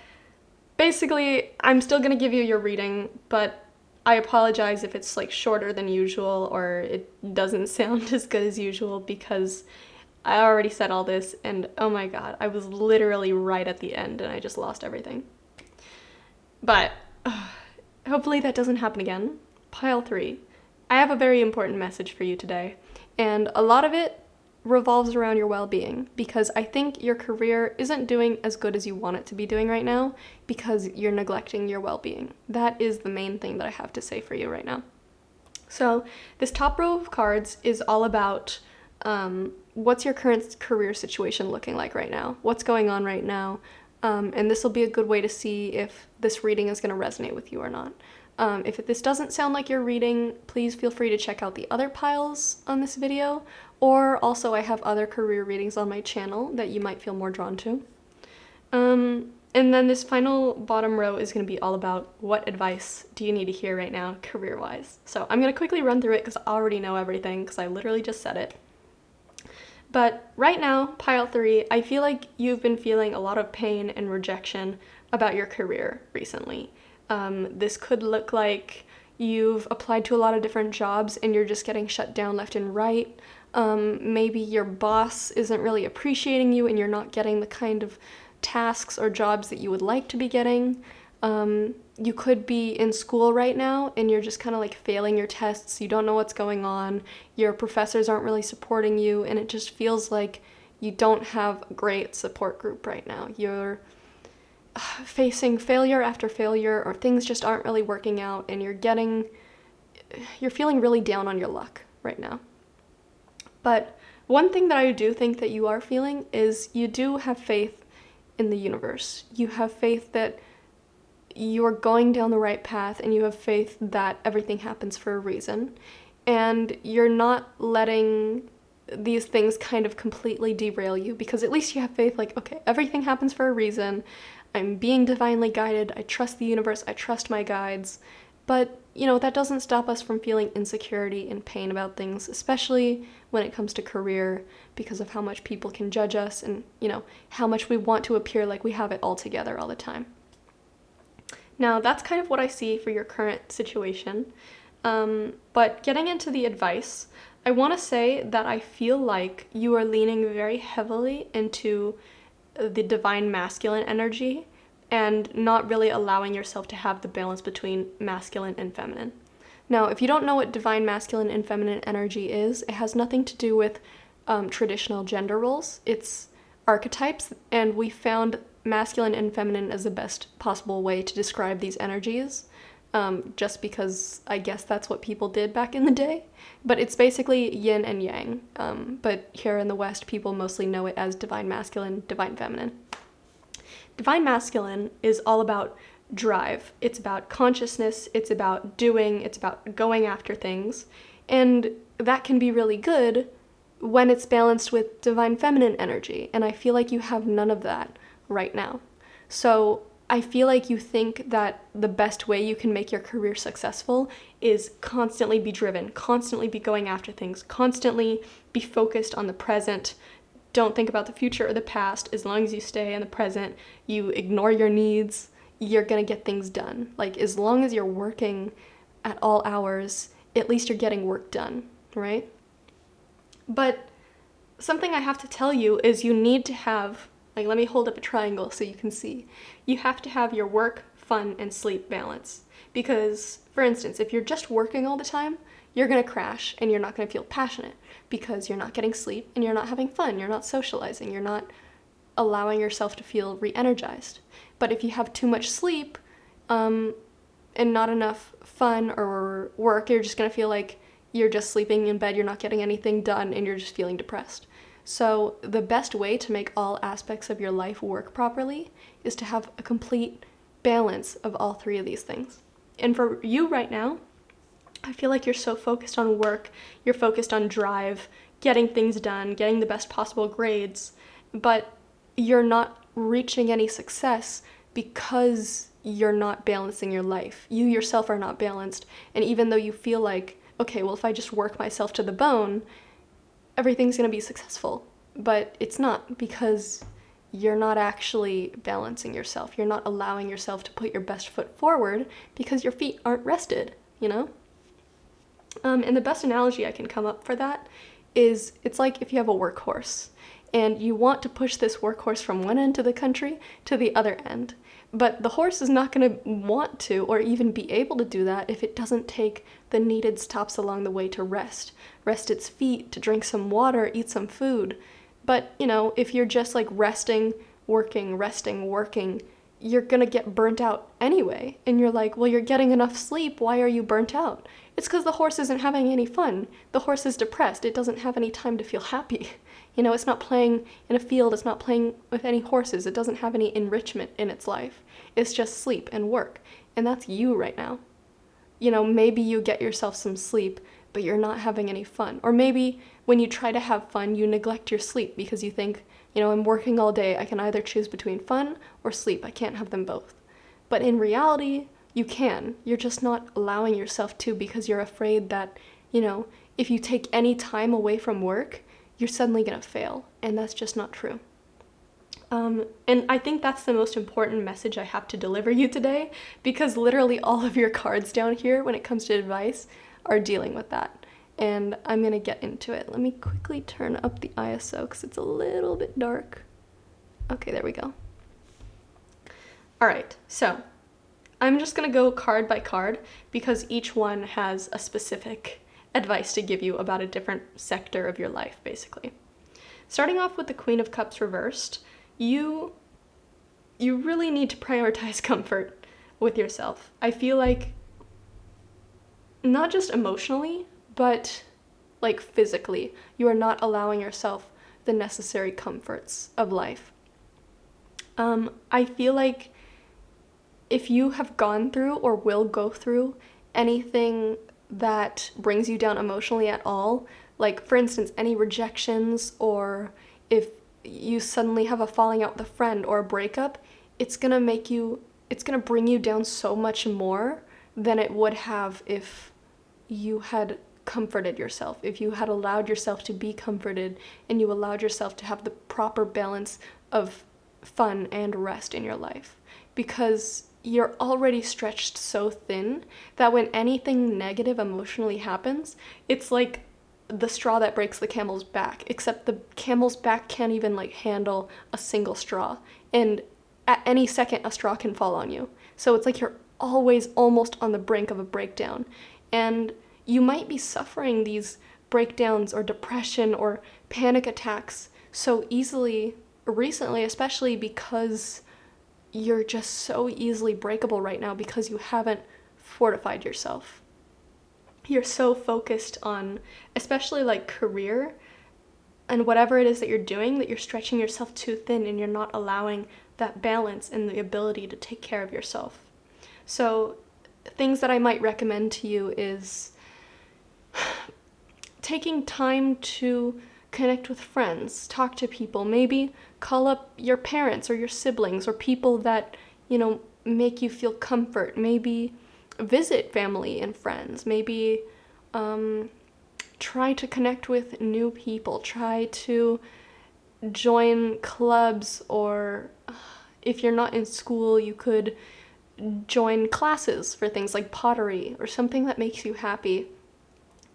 basically, I'm still going to give you your reading, but I apologize if it's shorter than usual or it doesn't sound as good as usual because I already said all this and oh my god, I was literally right at the end and I just lost everything. But hopefully that doesn't happen again. Pile 3. I have a very important message for you today, and a lot of it revolves around your well-being because I think your career isn't doing as good as you want it to be doing right now because you're neglecting your well-being. That is the main thing that I have to say for you right now. So this top row of cards is all about what's your current career situation looking like right now? What's going on right now? And this will be a good way to see if this reading is going to resonate with you or not. If this doesn't sound like your reading, please feel free to check out the other piles on this video, or also I have other career readings on my channel that you might feel more drawn to. And then this final bottom row is going to be all about what advice do you need to hear right now career-wise. So I'm going to quickly run through it because I already know everything because I literally just said it. But right now, pile 3, I feel like you've been feeling a lot of pain and rejection about your career recently. This could look like you've applied to a lot of different jobs and you're just getting shut down left and right. Maybe your boss isn't really appreciating you and you're not getting the kind of tasks or jobs that you would like to be getting. You could be in school right now and you're just kind of failing your tests. You don't know what's going on. Your professors aren't really supporting you and it just feels like you don't have a great support group right now. You're facing failure after failure or things just aren't really working out and you're feeling really down on your luck right now. But one thing that I do think that you are feeling is you do have faith in the universe. You have faith that you are going down the right path and you have faith that everything happens for a reason. And you're not letting these things kind of completely derail you because at least you have faith okay, everything happens for a reason. I'm being divinely guided. I trust the universe. I trust my guides. But, that doesn't stop us from feeling insecurity and pain about things, especially when it comes to career because of how much people can judge us and, how much we want to appear like we have it all together all the time. Now, that's kind of what I see for your current situation. But getting into the advice, I want to say that I feel like you are leaning very heavily into the divine masculine energy and not really allowing yourself to have the balance between masculine and feminine. Now, if you don't know what divine masculine and feminine energy is, it has nothing to do with traditional gender roles. It's archetypes, and we found masculine and feminine as the best possible way to describe these energies. just because I guess that's what people did back in the day. But it's basically yin and yang. But here in the West, people mostly know it as divine masculine, divine feminine. Divine masculine is all about drive. It's about consciousness, it's about doing, it's about going after things. And that can be really good when it's balanced with divine feminine energy. And I feel like you have none of that right now. So I feel like you think that the best way you can make your career successful is constantly be driven, constantly be going after things, constantly be focused on the present. Don't think about the future or the past. As long as you stay in the present, you ignore your needs, you're gonna get things done. Like, as long as you're working at all hours, at least you're getting work done, right? But something I have to tell you is you need to have, like, let me hold up a triangle so you can see. You have to have your work, fun, and sleep balance. Because, for instance, if you're just working all the time, you're gonna crash and you're not gonna feel passionate because you're not getting sleep and you're not having fun, you're not socializing, you're not allowing yourself to feel re-energized. But if you have too much sleep and not enough fun or work, you're just gonna feel like you're just sleeping in bed, you're not getting anything done, and you're just feeling depressed. So the best way to make all aspects of your life work properly is to have a complete balance of all three of these things. And for you right now, I feel like you're so focused on work, you're focused on drive, getting things done, getting the best possible grades, but you're not reaching any success because you're not balancing your life. You yourself are not balanced, and even though you feel like, okay, well, if I just work myself to the bone, everything's gonna be successful, but it's not, because you're not actually balancing yourself. You're not allowing yourself to put your best foot forward because your feet aren't rested, you know? And the best analogy I can come up for that is, it's like if you have a workhorse and you want to push this workhorse from one end of the country to the other end. But the horse is not going to want to or even be able to do that if it doesn't take the needed stops along the way to rest its feet, to drink some water, eat some food. But, you know, if you're just like resting, working, you're going to get burnt out anyway. And you're like, well, you're getting enough sleep. Why are you burnt out? It's because the horse isn't having any fun. The horse is depressed. It doesn't have any time to feel happy. You know, it's not playing in a field. It's not playing with any horses. It doesn't have any enrichment in its life. It's just sleep and work. And that's you right now. You know, maybe you get yourself some sleep, but you're not having any fun. Or maybe when you try to have fun, you neglect your sleep because you think, you know, I'm working all day. I can either choose between fun or sleep. I can't have them both. But in reality, you can. You're just not allowing yourself to because you're afraid that, you know, if you take any time away from work, you're suddenly going to fail. And that's just not true. And I think that's the most important message I have to deliver you today, because literally all of your cards down here when it comes to advice are dealing with that. And I'm going to get into it. Let me quickly turn up the ISO because it's a little bit dark. Okay, there we go. All right, so I'm just going to go card by card because each one has a specific advice to give you about a different sector of your life, basically. Starting off with the Queen of Cups reversed, you really need to prioritize comfort with yourself. I feel like not just emotionally, but like physically, you are not allowing yourself the necessary comforts of life. I feel like if you have gone through or will go through anything that brings you down emotionally at all, like for instance, any rejections, or if you suddenly have a falling out with a friend or a breakup, it's gonna bring you down so much more than it would have if you had comforted yourself, if you had allowed yourself to be comforted and you allowed yourself to have the proper balance of fun and rest in your life. Because you're already stretched so thin that when anything negative emotionally happens, it's like the straw that breaks the camel's back, except the camel's back can't even like handle a single straw, and at any second a straw can fall on you. So it's like you're always almost on the brink of a breakdown, and you might be suffering these breakdowns or depression or panic attacks so easily recently, especially because you're just so easily breakable right now because you haven't fortified yourself. You're so focused on, especially like career and whatever it is that you're doing, that you're stretching yourself too thin and you're not allowing that balance and the ability to take care of yourself. So things that I might recommend to you is taking time to connect with friends, talk to people, maybe call up your parents or your siblings or people that, make you feel comfort, maybe visit family and friends, maybe try to connect with new people, try to join clubs, or if you're not in school, you could join classes for things like pottery or something that makes you happy.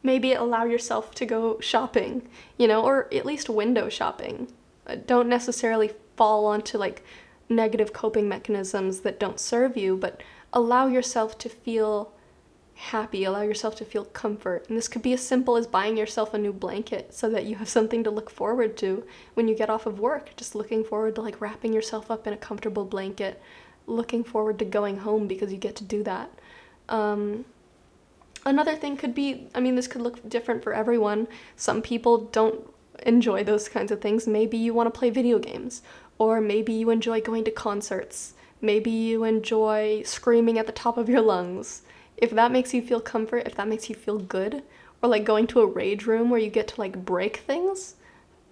Maybe allow yourself to go shopping, or at least window shopping. Don't necessarily fall onto like negative coping mechanisms that don't serve you, but allow yourself to feel happy, allow yourself to feel comfort. And this could be as simple as buying yourself a new blanket so that you have something to look forward to when you get off of work. Just looking forward to like wrapping yourself up in a comfortable blanket, looking forward to going home because you get to do that. Another thing could be, this could look different for everyone. Some people don't enjoy those kinds of things. Maybe you want to play video games, or maybe you enjoy going to concerts. Maybe you enjoy screaming at the top of your lungs. If that makes you feel comfort, if that makes you feel good, or like going to a rage room where you get to like break things,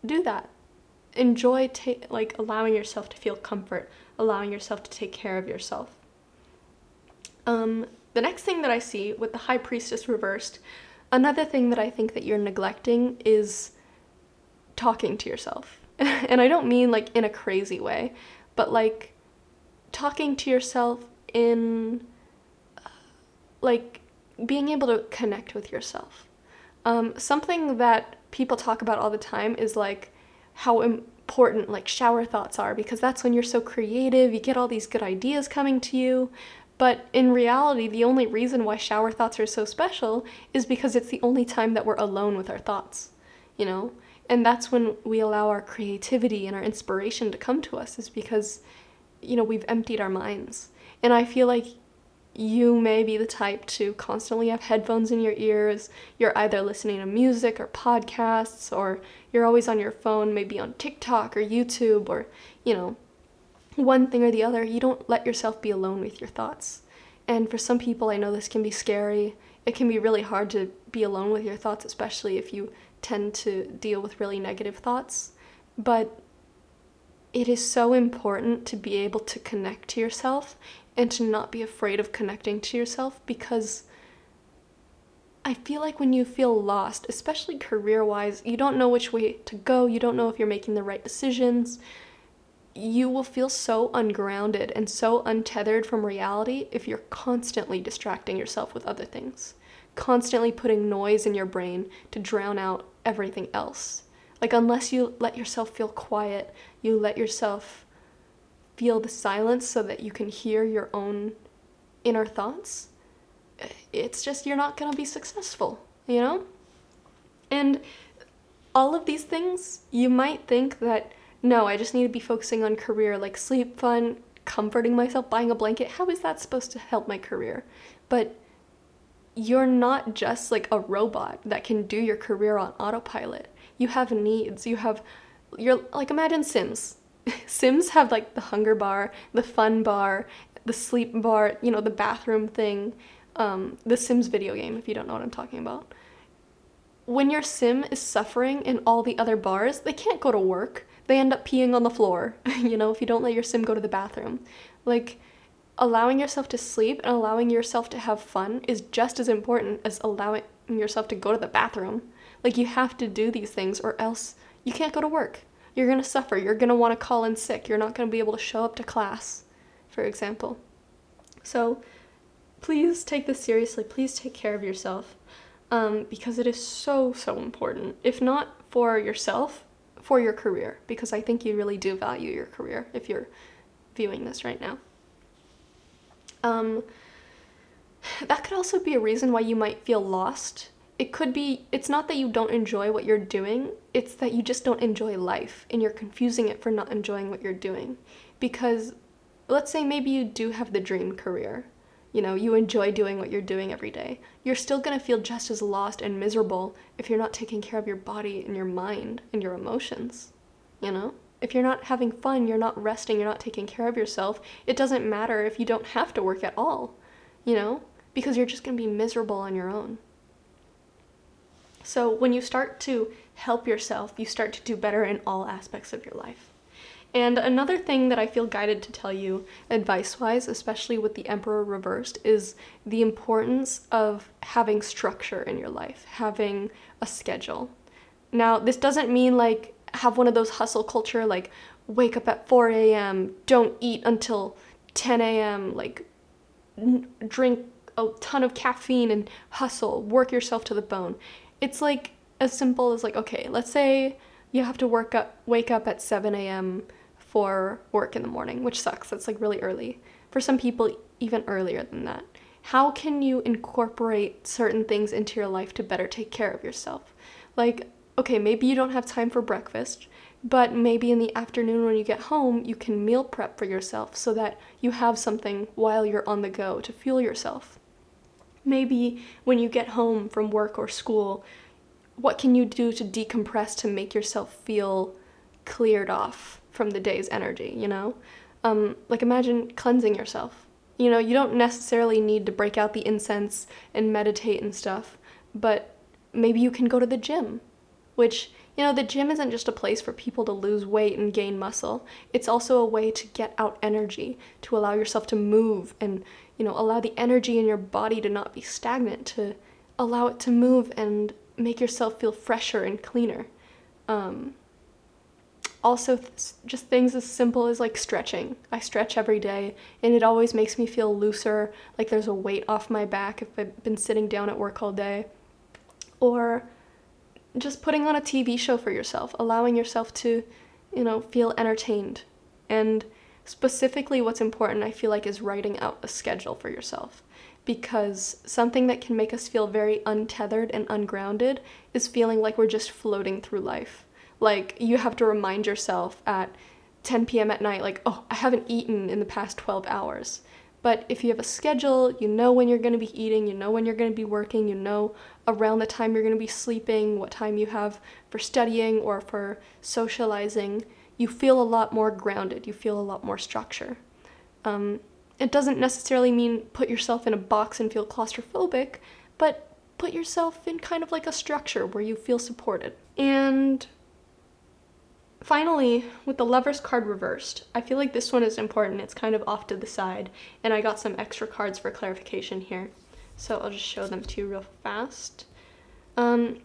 do that. Enjoy allowing yourself to feel comfort, allowing yourself to take care of yourself. The next thing that I see with the High Priestess reversed, another thing that I think that you're neglecting is talking to yourself. And I don't mean like in a crazy way, but like talking to yourself in like being able to connect with yourself. Something that people talk about all the time is like how important like shower thoughts are, because that's when you're so creative, you get all these good ideas coming to you. But in reality, the only reason why shower thoughts are so special is because it's the only time that we're alone with our thoughts, And that's when we allow our creativity and our inspiration to come to us, is because, we've emptied our minds. And I feel like you may be the type to constantly have headphones in your ears. You're either listening to music or podcasts, or you're always on your phone, maybe on TikTok or YouTube, or, one thing or the other. You don't let yourself be alone with your thoughts. And for some people, I know this can be scary. It can be really hard to be alone with your thoughts, especially if you tend to deal with really negative thoughts. But it is so important to be able to connect to yourself and to not be afraid of connecting to yourself, because I feel like when you feel lost, especially career-wise, you don't know which way to go, you don't know if you're making the right decisions, you will feel so ungrounded and so untethered from reality if you're constantly distracting yourself with other things, constantly putting noise in your brain to drown out everything else. Like, unless you let yourself feel quiet, you let yourself feel the silence so that you can hear your own inner thoughts, it's just, you're not gonna be successful, And all of these things, you might think that, no, I just need to be focusing on career, like sleep, fun, comforting myself, buying a blanket. How is that supposed to help my career? But you're not just like a robot that can do your career on autopilot. You have needs. You're like, imagine Sims. Sims have like the hunger bar, the fun bar, the sleep bar, the bathroom thing, the Sims video game, if you don't know what I'm talking about. When your Sim is suffering in all the other bars, they can't go to work. They end up peeing on the floor, if you don't let your Sim go to the bathroom. Like, allowing yourself to sleep and allowing yourself to have fun is just as important as allowing yourself to go to the bathroom. Like, you have to do these things, or else you can't go to work. You're going to suffer. You're going to want to call in sick. You're not going to be able to show up to class, for example. So please take this seriously. Please take care of yourself, because it is so, so important. If not for yourself, for your career, because I think you really do value your career if you're viewing this right now. That could also be a reason why you might feel lost. It's not that you don't enjoy what you're doing, it's that you just don't enjoy life, and you're confusing it for not enjoying what you're doing. Because let's say maybe you do have the dream career. you enjoy doing what you're doing every day. You're still going to feel just as lost and miserable if you're not taking care of your body and your mind and your emotions, If you're not having fun, you're not resting, you're not taking care of yourself, it doesn't matter if you don't have to work at all, because you're just going to be miserable on your own. So when you start to help yourself, you start to do better in all aspects of your life. And another thing that I feel guided to tell you, advice-wise, especially with the Emperor reversed, is the importance of having structure in your life, having a schedule. Now, this doesn't mean like have one of those hustle culture, like wake up at 4 a.m., don't eat until 10 a.m., like drink a ton of caffeine and hustle, work yourself to the bone. It's like as simple as like, okay, let's say you have to wake up at 7 a.m. for work in the morning, which sucks. That's like really early. For some people, even earlier than that. How can you incorporate certain things into your life to better take care of yourself? Like, okay, maybe you don't have time for breakfast, but maybe in the afternoon when you get home, you can meal prep for yourself so that you have something while you're on the go to fuel yourself. Maybe when you get home from work or school, what can you do to decompress to make yourself feel cleared off from the day's energy, Like imagine cleansing yourself. You don't necessarily need to break out the incense and meditate and stuff, but maybe you can go to the gym, which, the gym isn't just a place for people to lose weight and gain muscle. It's also a way to get out energy, to allow yourself to move and, allow the energy in your body to not be stagnant, to allow it to move and make yourself feel fresher and cleaner. Also, just things as simple as like stretching. I stretch every day and it always makes me feel looser, like there's a weight off my back if I've been sitting down at work all day. Or just putting on a TV show for yourself, allowing yourself to, feel entertained. And specifically what's important, I feel like, is writing out a schedule for yourself. Because something that can make us feel very untethered and ungrounded is feeling like we're just floating through life. Like, you have to remind yourself at 10 p.m. at night, like, oh, I haven't eaten in the past 12 hours. But if you have a schedule, you know when you're going to be eating, you know when you're going to be working, you know around the time you're going to be sleeping, what time you have for studying or for socializing, you feel a lot more grounded, you feel a lot more structure. It doesn't necessarily mean put yourself in a box and feel claustrophobic, but put yourself in kind of like a structure where you feel supported. And finally, with the Lover's card reversed, I feel like this one is important. It's kind of off to the side, and I got some extra cards for clarification here. So I'll just show them to you real fast. The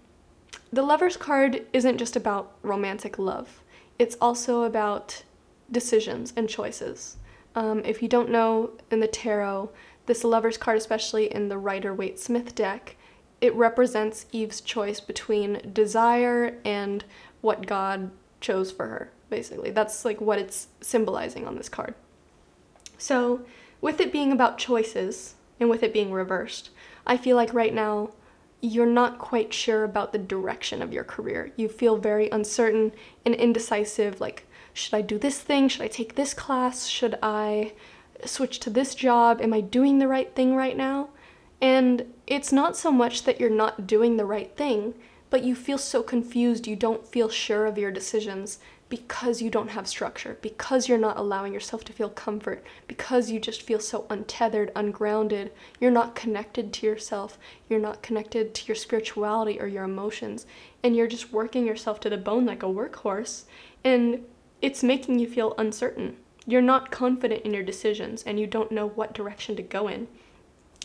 Lover's card isn't just about romantic love. It's also about decisions and choices. If you don't know, in the tarot, this Lover's card, especially in the Rider-Waite Smith deck, it represents Eve's choice between desire and what God chose for her, basically. That's like what it's symbolizing on this card. So with it being about choices and with it being reversed, I feel like right now you're not quite sure about the direction of your career. You feel very uncertain and indecisive, like, should I do this thing? Should I take this class? Should I switch to this job? Am I doing the right thing right now? And it's not so much that you're not doing the right thing, but you feel so confused, you don't feel sure of your decisions because you don't have structure, because you're not allowing yourself to feel comfort, because you just feel so untethered, ungrounded, you're not connected to yourself, you're not connected to your spirituality or your emotions, and you're just working yourself to the bone like a workhorse, and it's making you feel uncertain. You're not confident in your decisions, and you don't know what direction to go in.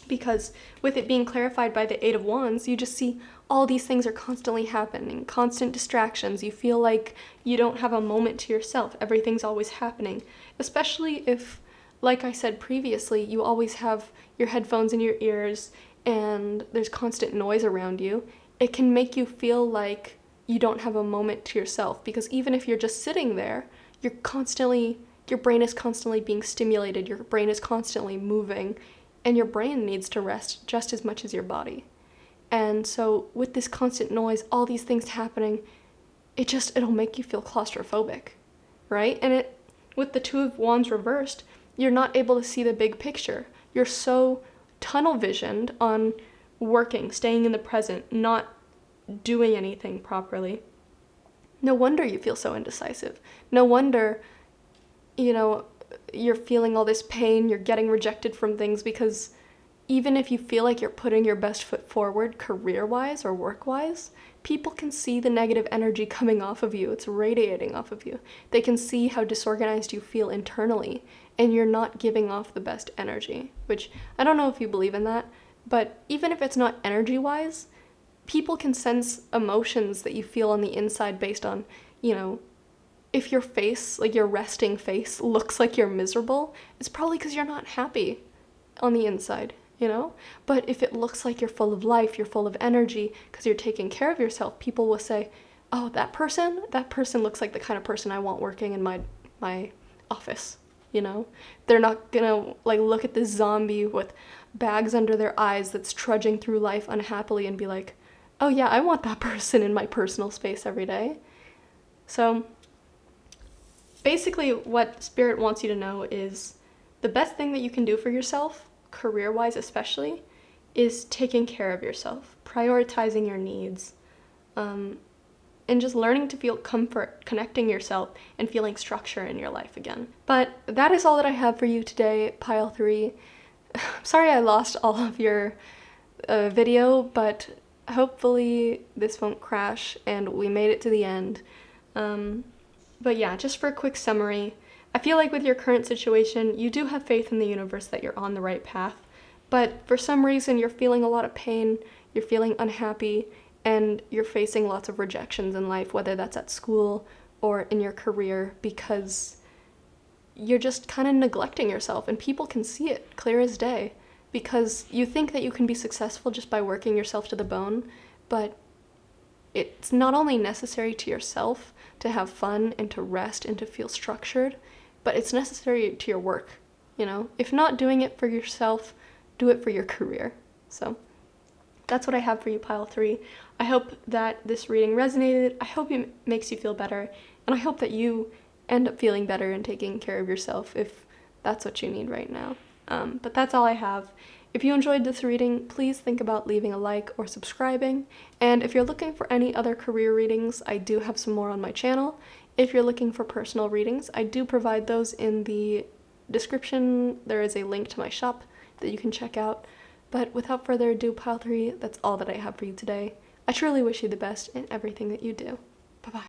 Because with it being clarified by the Eight of Wands, you just see all these things are constantly happening, constant distractions. You feel like you don't have a moment to yourself. Everything's always happening. Especially if, like I said previously, you always have your headphones in your ears and there's constant noise around you. It can make you feel like you don't have a moment to yourself. Because even if you're just sitting there, your brain is constantly being stimulated. Your brain is constantly moving. And your brain needs to rest just as much as your body. And so with this constant noise, all these things happening, it'll make you feel claustrophobic, right? And with the Two of Wands reversed, you're not able to see the big picture. You're so tunnel visioned on working, staying in the present, not doing anything properly, no wonder you feel so indecisive. No wonder, you're feeling all this pain, you're getting rejected from things, because even if you feel like you're putting your best foot forward career-wise or work-wise, people can see the negative energy coming off of you. It's radiating off of you. They can see how disorganized you feel internally, and you're not giving off the best energy, which I don't know if you believe in that, but even if it's not energy-wise, people can sense emotions that you feel on the inside based on, if your face, like your resting face, looks like you're miserable, it's probably because you're not happy on the inside, But if it looks like you're full of life, you're full of energy, because you're taking care of yourself, people will say, oh, that person looks like the kind of person I want working in my office, They're not gonna, look at this zombie with bags under their eyes that's trudging through life unhappily and be like, oh yeah, I want that person in my personal space every day. So basically what Spirit wants you to know is the best thing that you can do for yourself, career-wise especially, is taking care of yourself, prioritizing your needs, and just learning to feel comfort, connecting yourself, and feeling structure in your life again. But that is all that I have for you today, Pile 3. Sorry I lost all of your video, but hopefully this won't crash and we made it to the end. But yeah, just for a quick summary, I feel like with your current situation, you do have faith in the universe that you're on the right path, but for some reason you're feeling a lot of pain, you're feeling unhappy, and you're facing lots of rejections in life, whether that's at school or in your career, because you're just kind of neglecting yourself, and people can see it clear as day, because you think that you can be successful just by working yourself to the bone, but it's not only necessary to yourself to have fun and to rest and to feel structured, but it's necessary to your work, If not doing it for yourself, do it for your career. So that's what I have for you, Pile 3. I hope that this reading resonated. I hope it makes you feel better, and I hope that you end up feeling better and taking care of yourself if that's what you need right now. But that's all I have. If you enjoyed this reading, please think about leaving a like or subscribing. And if you're looking for any other career readings, I do have some more on my channel. If you're looking for personal readings, I do provide those in the description. There is a link to my shop that you can check out. But without further ado, Pile 3, that's all that I have for you today. I truly wish you the best in everything that you do.